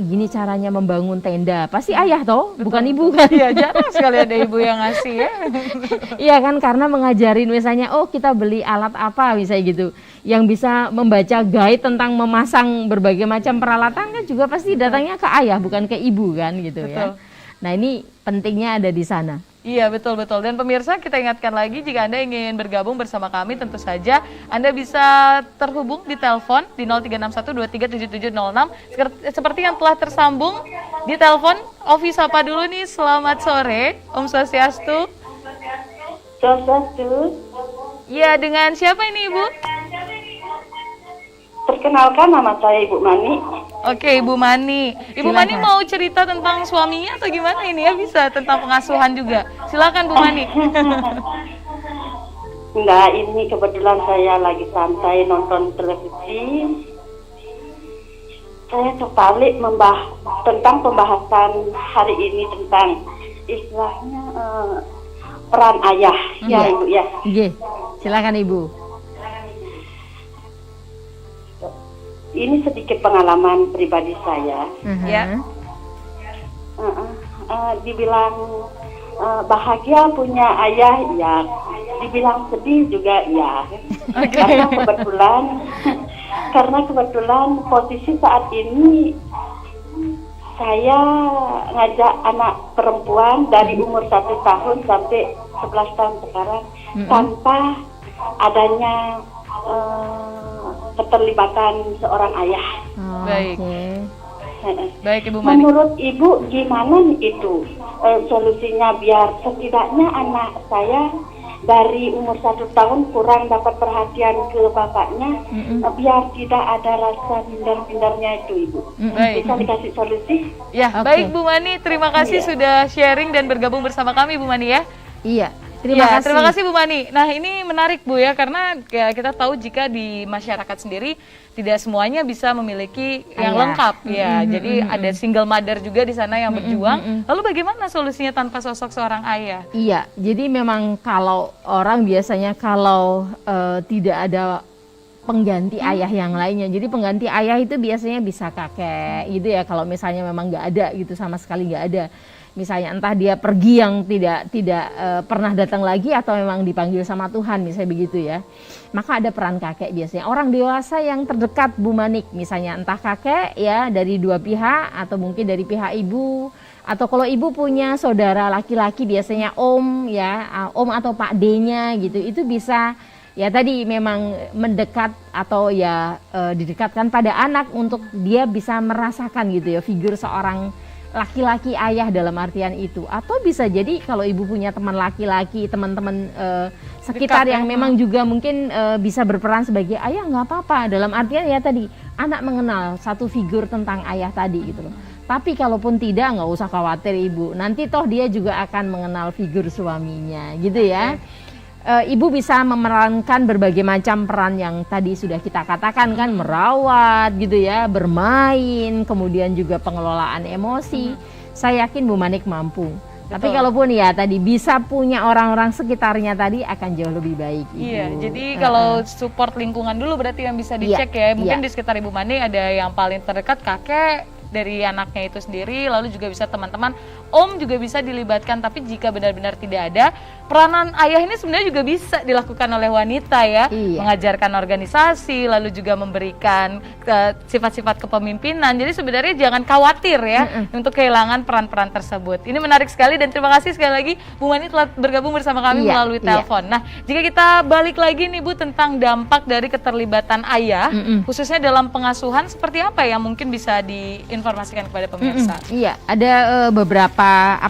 gini caranya membangun tenda. Pasti ayah toh, bukan ibu kan. Iya, jarang sekali ada ibu yang ngasih ya. Iya kan, karena mengajarin misalnya kita beli alat apa misalnya gitu, yang bisa membaca guide tentang memasang berbagai macam peralatan kan juga pasti datangnya ke ayah bukan ke ibu kan gitu. Betul. Ya. Nah ini pentingnya ada di sana. Iya betul. Dan pemirsa, kita ingatkan lagi, jika Anda ingin bergabung bersama kami, tentu saja Anda bisa terhubung di telepon di 0361237706. Seperti yang telah tersambung di telepon, Ovi sapa dulu nih. Selamat sore, Om Swastiastu. Swastiastu. Iya, dengan siapa ini Ibu? Perkenalkan, nama saya Ibu Mani. Oke, Ibu Mani. Ibu Mani mau cerita tentang suaminya atau gimana ini ya? Bisa tentang pengasuhan juga. Silakan Bu Mani. Enggak, ini kebetulan saya lagi santai nonton televisi. Saya tertarik tentang pembahasan hari ini tentang istilahnya peran ayah. Ya Ibu ya. Iya. Silakan Ibu. Ini sedikit pengalaman pribadi saya. Ya. Dibilang bahagia punya ayah, ya. Dibilang sedih juga, ya. Karena kebetulan posisi saat ini saya ngajak anak perempuan dari umur 1 tahun sampai 11 tahun sekarang tanpa adanya keterlibatan seorang ayah. Baik Ibu Mani. Menurut Ibu gimana nih itu solusinya biar setidaknya anak saya dari umur 1 tahun kurang dapat perhatian ke bapaknya, biar tidak ada rasa minder-mindernya itu Ibu. Bisa dikasih solusi? Ya, baik Bu Mani, terima kasih sudah sharing dan bergabung bersama kami Bu Mani ya. Iya. Terima kasih Bu Mani. Nah ini menarik Bu ya, karena kita tahu jika di masyarakat sendiri tidak semuanya bisa memiliki yang lengkap ya. Jadi ada single mother juga di sana yang berjuang. Lalu bagaimana solusinya tanpa sosok seorang ayah? Iya, jadi memang kalau orang biasanya kalau tidak ada pengganti ayah yang lainnya. Jadi pengganti ayah itu biasanya bisa kakek gitu ya. Kalau misalnya memang nggak ada gitu, sama sekali nggak ada. Misalnya entah dia pergi yang tidak pernah datang lagi atau memang dipanggil sama Tuhan misalnya begitu ya. Maka ada peran kakek biasanya. Orang dewasa yang terdekat Bu Manik misalnya, entah kakek ya dari dua pihak atau mungkin dari pihak ibu, atau kalau ibu punya saudara laki-laki biasanya om ya, om atau Pak D-nya gitu. Itu bisa ya tadi memang mendekat atau ya didekatkan pada anak untuk dia bisa merasakan gitu ya figur seorang laki-laki ayah dalam artian itu. Atau bisa jadi kalau ibu punya teman laki-laki, teman-teman sekitar yang memang juga mungkin bisa berperan sebagai ayah, nggak apa-apa. Dalam artian ya tadi anak mengenal satu figur tentang ayah tadi gitu loh. Tapi kalaupun tidak, nggak usah khawatir ibu. Nanti toh dia juga akan mengenal figur suaminya gitu ya. Ibu bisa memerankan berbagai macam peran yang tadi sudah kita katakan kan, merawat gitu ya, bermain, kemudian juga pengelolaan emosi. Saya yakin Bu Manik mampu. Tapi kalaupun ya tadi bisa punya orang-orang sekitarnya tadi akan jauh lebih baik. Ibu. Iya, jadi kalau support lingkungan dulu berarti yang bisa dicek ya. Mungkin di sekitar Ibu Manik ada yang paling terdekat kakek dari anaknya itu sendiri, lalu juga bisa teman-teman, om juga bisa dilibatkan. Tapi jika benar-benar tidak ada, peranan ayah ini sebenarnya juga bisa dilakukan oleh wanita ya, mengajarkan organisasi, lalu juga memberikan sifat-sifat kepemimpinan. Jadi sebenarnya jangan khawatir ya untuk kehilangan peran-peran tersebut. Ini menarik sekali dan terima kasih sekali lagi Bu Mani telah bergabung bersama kami melalui telepon. Nah, jika kita balik lagi nih Bu tentang dampak dari keterlibatan ayah, khususnya dalam pengasuhan, seperti apa yang mungkin bisa diinformasikan kepada pemirsa? Iya, ada beberapa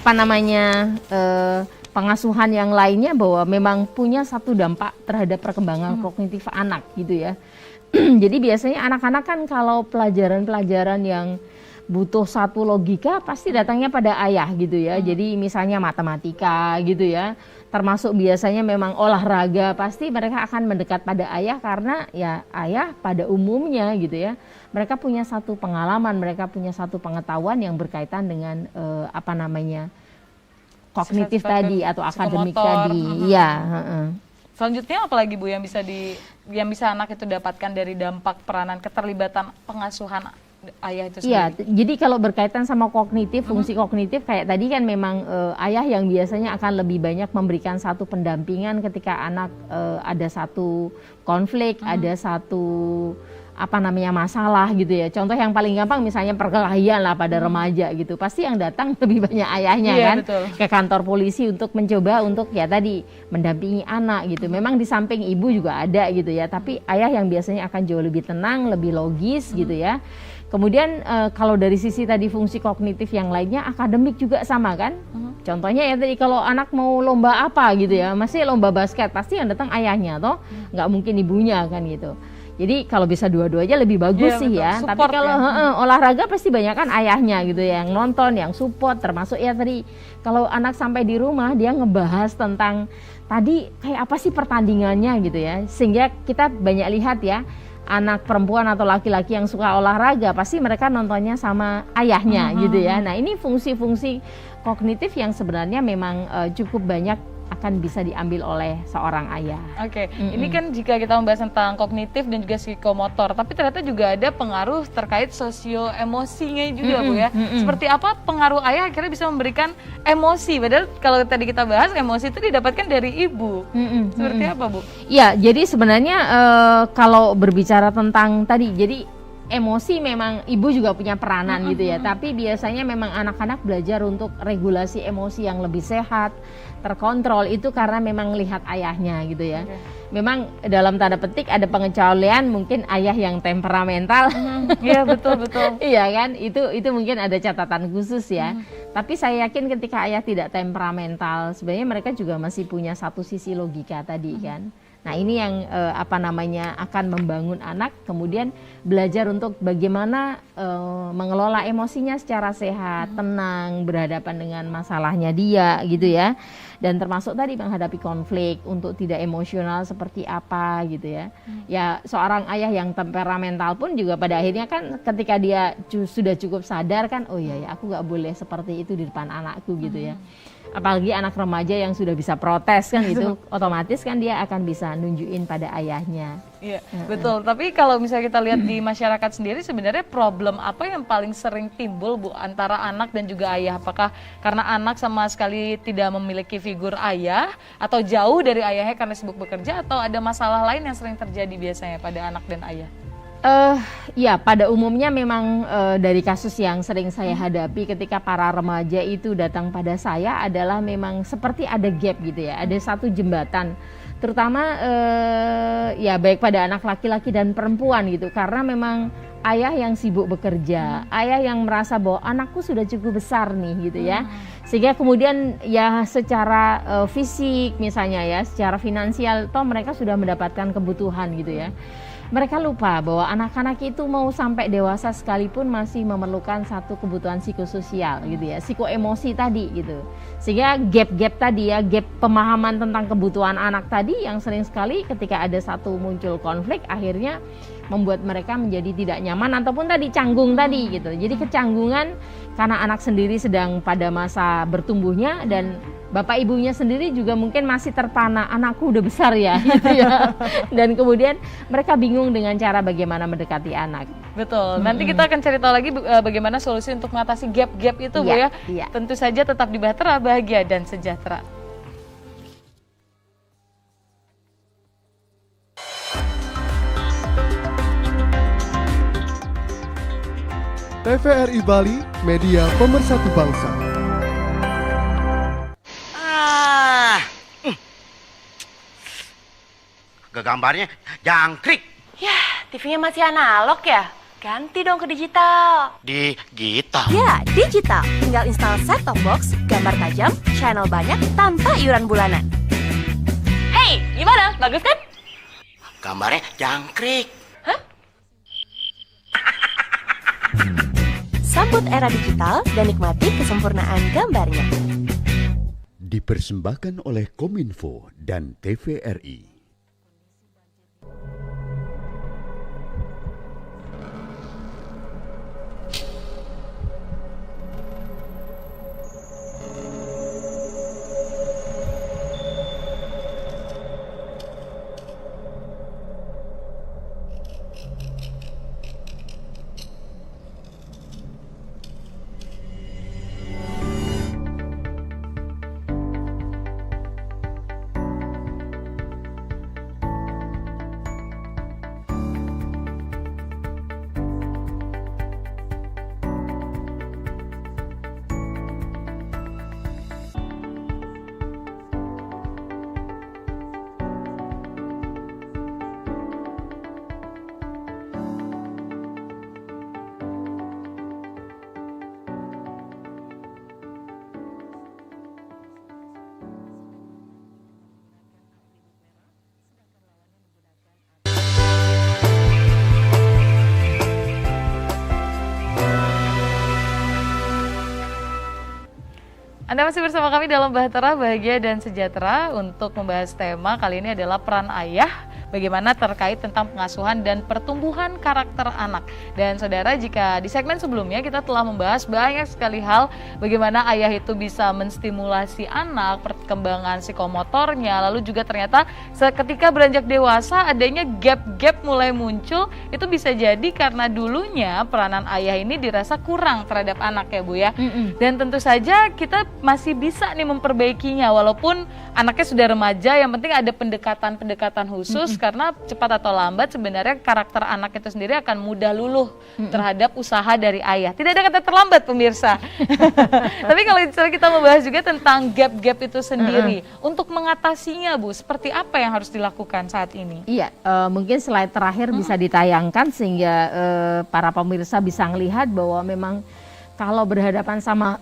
pengasuhan yang lainnya bahwa memang punya satu dampak terhadap perkembangan kognitif anak gitu ya. Jadi biasanya anak-anak kan kalau pelajaran-pelajaran yang butuh satu logika pasti datangnya pada ayah gitu ya. Jadi misalnya matematika gitu ya. Termasuk biasanya memang olahraga, pasti mereka akan mendekat pada ayah karena ya ayah pada umumnya gitu ya. Mereka punya satu pengalaman, mereka punya satu pengetahuan yang berkaitan dengan kognitif tadi atau akademik tadi. Iya, Selanjutnya apalagi Bu yang bisa anak itu dapatkan dari dampak peranan keterlibatan pengasuhan ayah itu sendiri? Iya, jadi kalau berkaitan sama kognitif, fungsi kognitif kayak tadi kan memang ayah yang biasanya akan lebih banyak memberikan satu pendampingan ketika anak ada satu konflik, ada satu masalah gitu ya. Contoh yang paling gampang misalnya perkelahian lah pada remaja gitu. Pasti yang datang lebih banyak ayahnya kan betul. Ke kantor polisi untuk mencoba untuk ya tadi mendampingi anak gitu. Memang di samping ibu juga ada gitu ya. Tapi ayah yang biasanya akan jauh lebih tenang, lebih logis gitu ya. Kemudian kalau dari sisi tadi fungsi kognitif yang lainnya, akademik juga sama kan. Contohnya ya tadi kalau anak mau lomba apa gitu ya, masih lomba basket, pasti yang datang ayahnya toh, nggak mungkin ibunya kan gitu. Jadi kalau bisa dua-duanya lebih bagus sih ya. Tapi kalau olahraga pasti banyak kan ayahnya gitu ya, yang nonton, yang support, termasuk ya tadi kalau anak sampai di rumah dia ngebahas tentang tadi kayak apa sih pertandingannya gitu ya. Sehingga kita banyak lihat ya, anak perempuan atau laki-laki yang suka olahraga pasti mereka nontonnya sama ayahnya gitu ya. Nah, ini fungsi-fungsi kognitif yang sebenarnya memang cukup banyak akan bisa diambil oleh seorang ayah. Oke, ini kan jika kita membahas tentang kognitif dan juga psikomotor, tapi ternyata juga ada pengaruh terkait sosio-emosinya juga Bu ya. Seperti apa pengaruh ayah akhirnya bisa memberikan emosi, padahal kalau tadi kita bahas emosi itu didapatkan dari ibu. Seperti apa Bu? Ya, jadi sebenarnya kalau berbicara tentang tadi, jadi emosi memang ibu juga punya peranan gitu ya, tapi biasanya memang anak-anak belajar untuk regulasi emosi yang lebih sehat, terkontrol itu karena memang lihat ayahnya gitu ya. Memang dalam tanda petik ada pengecualian mungkin ayah yang temperamental. Iya betul. Iya kan, itu mungkin ada catatan khusus ya. Tapi saya yakin ketika ayah tidak temperamental, sebenarnya mereka juga masih punya satu sisi logika tadi kan. Nah ini yang akan membangun anak kemudian belajar untuk bagaimana mengelola emosinya secara sehat, tenang, berhadapan dengan masalahnya dia gitu ya. Dan termasuk tadi menghadapi konflik untuk tidak emosional seperti apa gitu ya. Ya seorang ayah yang temperamental pun juga pada akhirnya kan ketika dia sudah cukup sadar kan, oh iya ya aku gak boleh seperti itu di depan anakku gitu ya. Apalagi anak remaja yang sudah bisa protes kan itu otomatis kan dia akan bisa nunjukin pada ayahnya. Iya, betul. Tapi kalau misalnya kita lihat di masyarakat sendiri sebenarnya problem apa yang paling sering timbul Bu antara anak dan juga ayah? Apakah karena anak sama sekali tidak memiliki figur ayah atau jauh dari ayahnya karena sibuk bekerja, atau ada masalah lain yang sering terjadi biasanya pada anak dan ayah? Ya pada umumnya memang dari kasus yang sering saya hadapi ketika para remaja itu datang pada saya adalah memang seperti ada gap gitu ya, ada satu jembatan terutama ya baik pada anak laki-laki dan perempuan gitu, karena memang ayah yang sibuk bekerja, ayah yang merasa bahwa anakku sudah cukup besar nih gitu ya, sehingga kemudian ya secara fisik misalnya ya, secara finansial toh mereka sudah mendapatkan kebutuhan gitu ya. Mereka lupa bahwa anak-anak itu mau sampai dewasa sekalipun masih memerlukan satu kebutuhan psikososial gitu ya, psikoemosi tadi gitu. Sehingga gap-gap tadi ya, gap pemahaman tentang kebutuhan anak tadi yang sering sekali ketika ada satu muncul konflik akhirnya membuat mereka menjadi tidak nyaman ataupun tadi canggung tadi gitu. Jadi kecanggungan karena anak sendiri sedang pada masa bertumbuhnya dan bapak ibunya sendiri juga mungkin masih terpana, anakku udah besar ya gitu ya. Dan kemudian mereka bingung dengan cara bagaimana mendekati anak. Betul, nanti kita akan cari tahu lagi bagaimana solusi untuk mengatasi gap-gap itu Bu ya. Tentu saja tetap di Bahtera, bahagia dan sejahtera. TVRI Bali, media pemersatu bangsa. Gambarnya jangkrik. Yah, TV-nya masih analog ya? Ganti dong ke digital. Digital? Ya, digital. Tinggal install set-top box, gambar tajam, channel banyak, tanpa iuran bulanan. Hey, gimana? Bagus kan? Gambarnya jangkrik. Hah? Sambut era digital dan nikmati kesempurnaan gambarnya. Dipersembahkan oleh Kominfo dan TVRI. Anda masih bersama kami dalam Bahtera Bahagia dan Sejahtera untuk membahas tema kali ini adalah peran ayah, bagaimana terkait tentang pengasuhan dan pertumbuhan karakter anak. Dan saudara, jika di segmen sebelumnya kita telah membahas banyak sekali hal bagaimana ayah itu bisa menstimulasi anak, perkembangan psikomotornya, lalu juga ternyata seketika beranjak dewasa adanya gap-gap mulai muncul, itu bisa jadi karena dulunya peranan ayah ini dirasa kurang terhadap anak ya Bu ya. Dan tentu saja kita masih bisa nih memperbaikinya walaupun anaknya sudah remaja, yang penting ada pendekatan-pendekatan khusus karena cepat atau lambat sebenarnya karakter anak itu sendiri akan mudah luluh terhadap usaha dari ayah. Tidak ada kata terlambat pemirsa. Tapi kalau kita membahas juga tentang gap-gap itu sendiri, untuk mengatasinya Bu, seperti apa yang harus dilakukan saat ini? Iya, mungkin slide terakhir bisa ditayangkan sehingga para pemirsa bisa melihat bahwa memang kalau berhadapan sama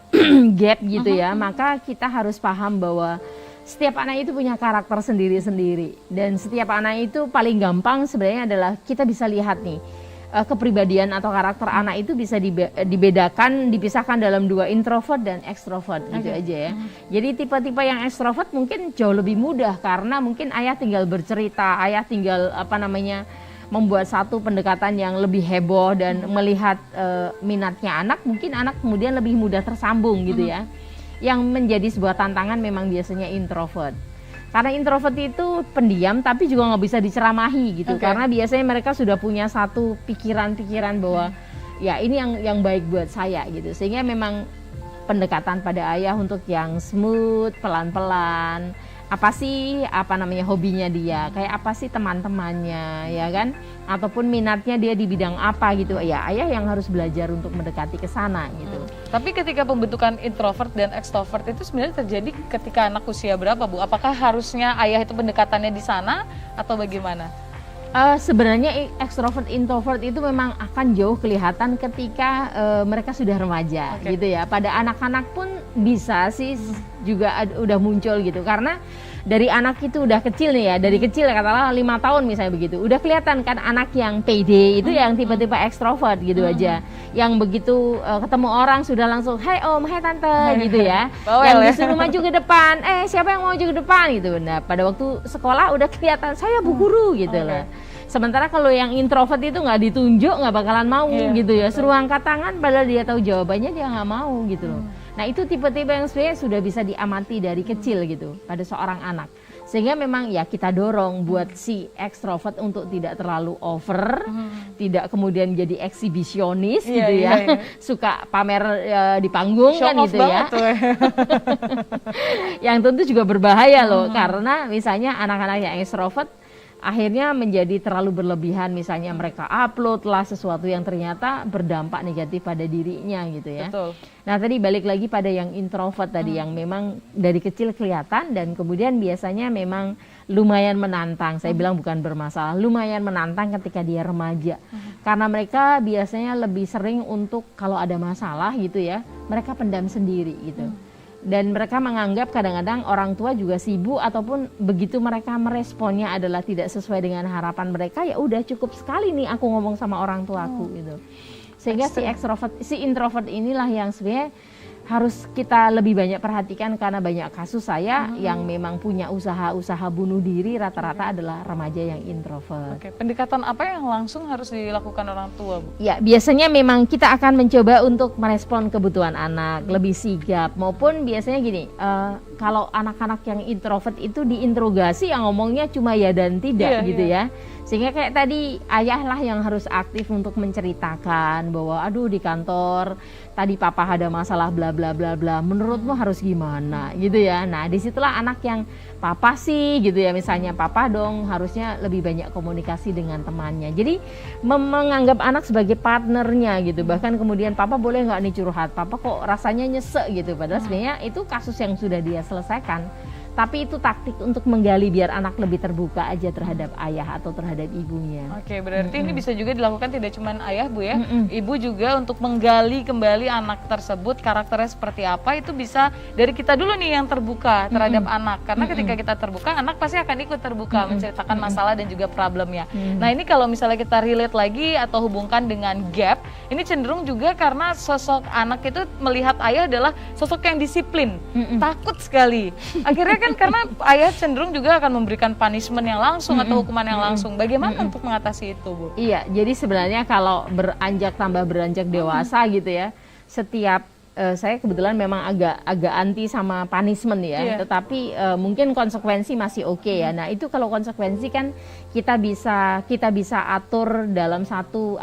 gap gitu ya, maka kita harus paham bahwa setiap anak itu punya karakter sendiri-sendiri. Dan setiap anak itu paling gampang sebenarnya adalah kita bisa lihat nih, kepribadian atau karakter anak itu bisa dibedakan, dipisahkan dalam dua, introvert dan extrovert gitu aja ya. Jadi tipe-tipe yang extrovert mungkin jauh lebih mudah karena mungkin ayah tinggal bercerita, ayah tinggal membuat satu pendekatan yang lebih heboh dan melihat minatnya anak, mungkin anak kemudian lebih mudah tersambung gitu ya. Yang menjadi sebuah tantangan memang biasanya introvert. Karena introvert itu pendiam tapi juga nggak bisa diceramahi gitu. Karena biasanya mereka sudah punya satu pikiran-pikiran bahwa ya ini yang baik buat saya gitu. Sehingga memang pendekatan pada ayah untuk yang smooth, pelan-pelan. Apa sih hobinya dia, kayak apa sih teman-temannya ya kan, ataupun minatnya dia di bidang apa gitu ya, ayah yang harus belajar untuk mendekati ke sana gitu. Tapi ketika pembentukan introvert dan extrovert itu sebenarnya terjadi ketika anak usia berapa Bu? Apakah harusnya ayah itu pendekatannya di sana atau bagaimana? Sebenarnya extrovert introvert itu memang akan jauh kelihatan ketika mereka sudah remaja gitu ya. Pada anak-anak pun bisa sih juga udah muncul gitu, karena dari anak itu udah kecil nih ya, dari kecil katakanlah 5 tahun misalnya begitu, udah kelihatan kan anak yang pede itu yang tipe-tipe extrovert gitu aja, yang begitu ketemu orang sudah langsung hai om, hai tante gitu ya, yang disuruh maju ke depan, siapa yang mau maju ke depan gitu. Nah pada waktu sekolah udah kelihatan saya bu guru gitu lah. Sementara kalau yang introvert itu nggak ditunjuk nggak bakalan mau gitu ya, suruh angkat tangan padahal dia tahu jawabannya dia nggak mau gitu loh. Nah itu tipe-tipe yang sebenarnya sudah bisa diamati dari kecil gitu pada seorang anak. Sehingga memang ya kita dorong buat si ekstrovert untuk tidak terlalu over, tidak kemudian jadi eksibisionis gitu ya, suka pamer di panggung kan gitu ya. Yang tentu juga berbahaya loh, karena misalnya anak-anak yang ekstrovert akhirnya menjadi terlalu berlebihan, misalnya mereka upload lah sesuatu yang ternyata berdampak negatif pada dirinya gitu ya. Betul. Nah tadi balik lagi pada yang introvert tadi yang memang dari kecil kelihatan dan kemudian biasanya memang lumayan menantang. Saya bilang bukan bermasalah, lumayan menantang ketika dia remaja. Karena mereka biasanya lebih sering untuk kalau ada masalah gitu ya, mereka pendam sendiri gitu. Dan mereka menganggap kadang-kadang orang tua juga sibuk ataupun begitu mereka meresponnya adalah tidak sesuai dengan harapan mereka, ya udah cukup sekali nih aku ngomong sama orang tuaku gitu. Sehingga si introvert inilah yang sebenarnya harus kita lebih banyak perhatikan karena banyak kasus saya yang memang punya usaha-usaha bunuh diri rata-rata adalah remaja yang introvert. Oke, pendekatan apa yang langsung harus dilakukan orang tua, Bu? Ya, biasanya memang kita akan mencoba untuk merespon kebutuhan anak, lebih sigap maupun biasanya gini, kalau anak-anak yang introvert itu diinterogasi yang ngomongnya cuma ya dan tidak gitu ya. Sehingga kayak tadi ayah lah yang harus aktif untuk menceritakan bahwa aduh di kantor tadi papa ada masalah bla bla bla bla, menurutmu harus gimana gitu ya. Nah disitulah anak yang papa sih gitu ya, misalnya papa dong harusnya lebih banyak komunikasi dengan temannya. Jadi menganggap anak sebagai partnernya gitu, bahkan kemudian papa boleh nggak nih curhat, papa kok rasanya nyesek gitu, padahal sebenarnya itu kasus yang sudah dia selesaikan. Tapi itu taktik untuk menggali biar anak lebih terbuka aja terhadap ayah atau terhadap ibunya. Oke, berarti ini bisa juga dilakukan tidak cuma ayah, Bu ya. Ibu juga untuk menggali kembali anak tersebut, karakternya seperti apa, itu bisa dari kita dulu nih yang terbuka terhadap anak. Karena ketika kita terbuka, anak pasti akan ikut terbuka menceritakan masalah dan juga problemnya. Nah ini kalau misalnya kita relate lagi atau hubungkan dengan gap, ini cenderung juga karena sosok anak itu melihat ayah adalah sosok yang disiplin, takut sekali. Akhirnya kan karena ayah cenderung juga akan memberikan punishment yang langsung atau hukuman yang langsung. Bagaimana untuk mengatasi itu, Bu? Iya, jadi sebenarnya kalau tambah beranjak dewasa gitu ya, setiap saya kebetulan memang agak anti sama punishment ya, tetapi mungkin konsekuensi masih oke ya. Nah itu kalau konsekuensi kan kita bisa atur dalam satu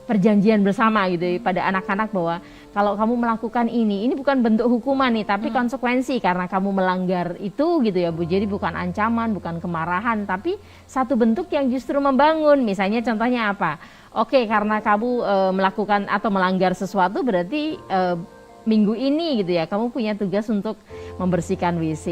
perjanjian bersama gitu pada anak-anak bahwa kalau kamu melakukan ini bukan bentuk hukuman nih, tapi konsekuensi karena kamu melanggar itu gitu ya Bu. Jadi bukan ancaman, bukan kemarahan, tapi satu bentuk yang justru membangun. Misalnya contohnya apa? Oke, karena kamu melakukan atau melanggar sesuatu berarti minggu ini gitu ya, kamu punya tugas untuk membersihkan WC,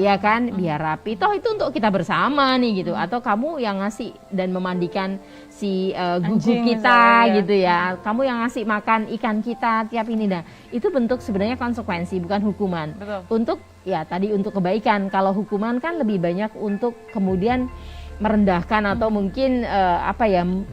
ya kan, biar rapi. Toh itu untuk kita bersama nih gitu. Atau kamu yang ngasih dan memandikan si gugu kita gitu ya. Kamu yang ngasih makan ikan kita tiap ini. Nah, itu bentuk sebenarnya konsekuensi, bukan hukuman. Betul. Untuk ya tadi untuk kebaikan. Kalau hukuman kan lebih banyak untuk kemudian merendahkan atau mungkin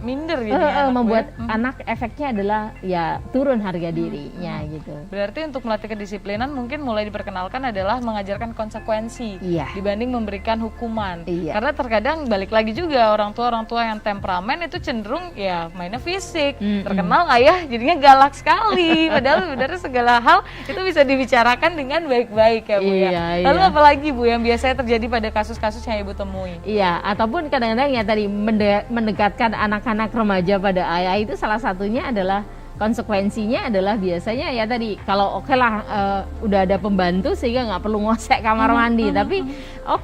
minder gitu membuat anak efeknya adalah ya turun harga dirinya gitu. Berarti untuk melatih kedisiplinan mungkin mulai diperkenalkan adalah mengajarkan konsekuensi dibanding memberikan hukuman. Karena terkadang balik lagi juga orang tua yang temperamen itu cenderung ya mainnya fisik. Terkenal ayah jadinya galak sekali, padahal sebenarnya segala hal itu bisa dibicarakan dengan baik-baik ya Bu ya. Lalu apalagi Bu yang biasanya terjadi pada kasus-kasus yang Ibu temui? Iya, ataupun kadang-kadang ya tadi mendekatkan anak-anak remaja pada ayah itu salah satunya adalah konsekuensinya adalah biasanya ya tadi kalau udah ada pembantu sehingga nggak perlu ngosek kamar mandi, tapi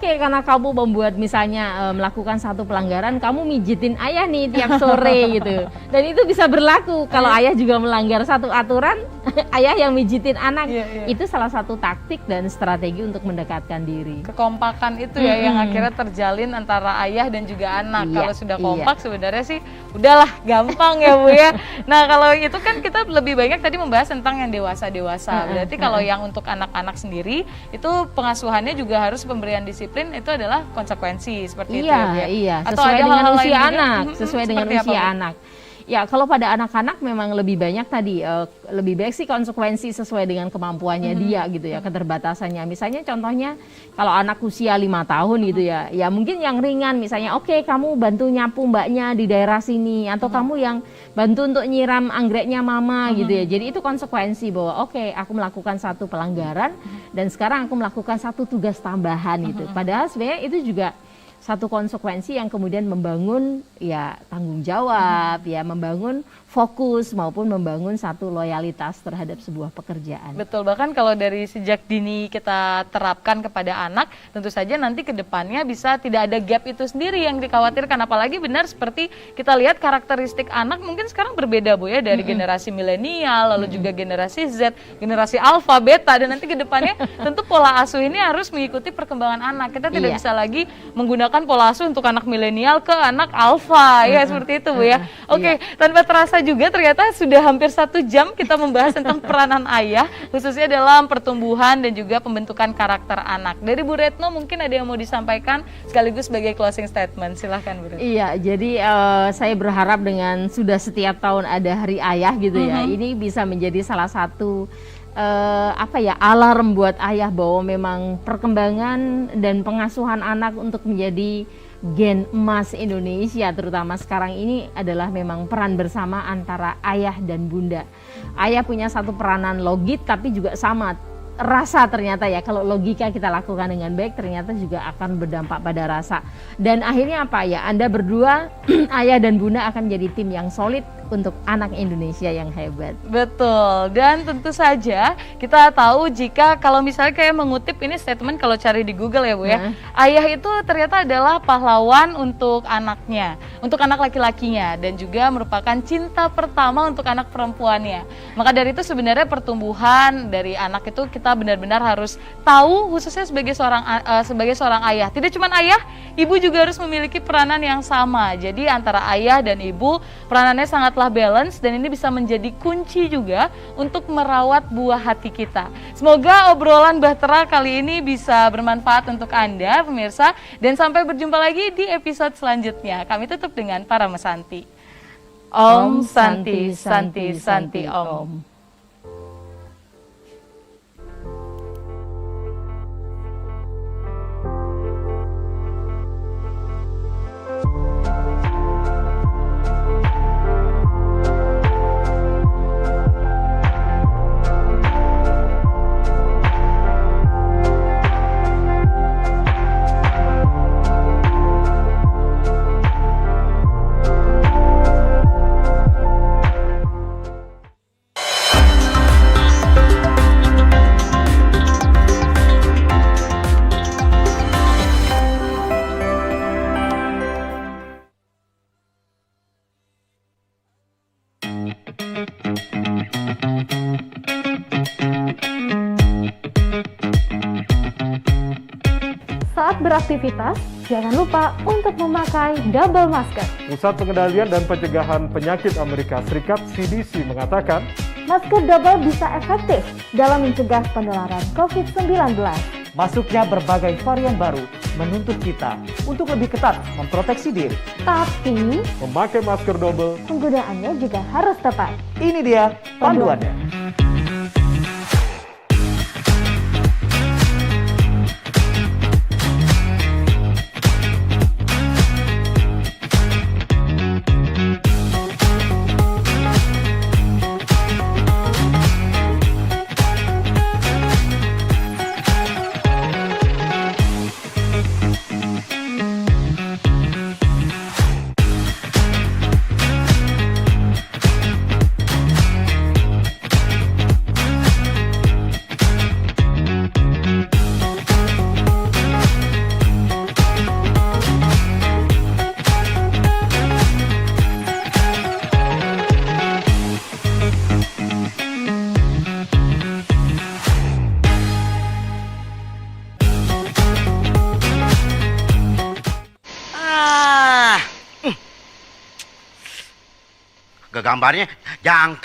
karena kamu membuat misalnya melakukan satu pelanggaran, kamu mijitin ayah nih tiap sore gitu, dan itu bisa berlaku kalau ayah juga melanggar satu aturan, ayah yang mijitin anak. Itu salah satu taktik dan strategi untuk mendekatkan diri. Kekompakan itu ya yang akhirnya terjalin antara ayah dan juga anak. Kalau sudah kompak sebenarnya sih udahlah gampang ya Bu ya. Nah kalau itu kan kita lebih banyak tadi membahas tentang yang dewasa-dewasa. Berarti kalau yang untuk anak-anak sendiri itu pengasuhannya juga harus pemberian disiplin, itu adalah konsekuensi seperti itu ya. Iya, atau sesuai ada dengan hal-hal usia lain anak, juga? sesuai dengan usia anak. Ya kalau pada anak-anak memang lebih banyak tadi lebih baik sih konsekuensi sesuai dengan kemampuannya dia gitu ya, keterbatasannya. Misalnya contohnya kalau anak usia 5 tahun gitu ya, ya mungkin yang ringan misalnya kamu bantu nyapu mbaknya di daerah sini, atau kamu yang bantu untuk nyiram anggreknya mama gitu ya. Jadi itu konsekuensi bahwa aku melakukan satu pelanggaran dan sekarang aku melakukan satu tugas tambahan gitu. Padahal sebenarnya itu juga satu konsekuensi yang kemudian membangun ya tanggung jawab, ya membangun fokus maupun membangun satu loyalitas terhadap sebuah pekerjaan. Betul, bahkan kalau dari sejak dini kita terapkan kepada anak, tentu saja nanti ke depannya bisa tidak ada gap itu sendiri yang dikhawatirkan. Apalagi benar seperti kita lihat karakteristik anak mungkin sekarang berbeda Bu ya, dari generasi milenial, lalu juga generasi Z, generasi alpha, beta, dan nanti ke depannya tentu pola asuh ini harus mengikuti perkembangan anak. Kita tidak bisa lagi menggunakan pola asuh untuk anak milenial ke anak alpha, ya seperti itu Bu ya. Oke, tanpa terasa juga ternyata sudah hampir 1 jam kita membahas tentang peranan ayah, khususnya dalam pertumbuhan dan juga pembentukan karakter anak. Dari Bu Retno mungkin ada yang mau disampaikan sekaligus sebagai closing statement, silahkan Bu Retno. Iya, jadi saya berharap dengan sudah setiap tahun ada Hari Ayah gitu ya, ini bisa menjadi salah satu alarm buat ayah bahwa memang perkembangan dan pengasuhan anak untuk menjadi gen emas Indonesia terutama sekarang ini adalah memang peran bersama antara ayah dan bunda. Ayah punya satu peranan logik tapi juga sama rasa ternyata ya, kalau logika kita lakukan dengan baik ternyata juga akan berdampak pada rasa. Dan akhirnya apa ya, Anda berdua ayah dan bunda akan menjadi tim yang solid untuk anak Indonesia yang hebat. Betul, dan tentu saja kita tahu jika kalau misalnya kayak mengutip ini statement kalau cari di Google ya Bu ya, ayah itu ternyata adalah pahlawan untuk anaknya, untuk anak laki-lakinya, dan juga merupakan cinta pertama untuk anak perempuannya. Maka dari itu sebenarnya pertumbuhan dari anak itu kita benar-benar harus tahu, khususnya sebagai seorang ayah. Tidak cuma ayah, ibu juga harus memiliki peranan yang sama. Jadi antara ayah dan ibu peranannya sangatlah balance, dan ini bisa menjadi kunci juga untuk merawat buah hati kita. Semoga obrolan Bahtera kali ini bisa bermanfaat untuk Anda pemirsa, dan sampai berjumpa lagi di episode selanjutnya. Kami tutup dengan para mesanti. Om Santi Santi Santi Om. Saat beraktivitas, jangan lupa untuk memakai double masker. Pusat Pengendalian dan Pencegahan Penyakit Amerika Serikat CDC mengatakan, masker double bisa efektif dalam mencegah penularan COVID-19. Masuknya berbagai varian baru menuntut kita untuk lebih ketat memproteksi diri. Tapi, memakai masker double, penggunaannya juga harus tepat. Ini dia panduannya. Gambarnya jangkrik.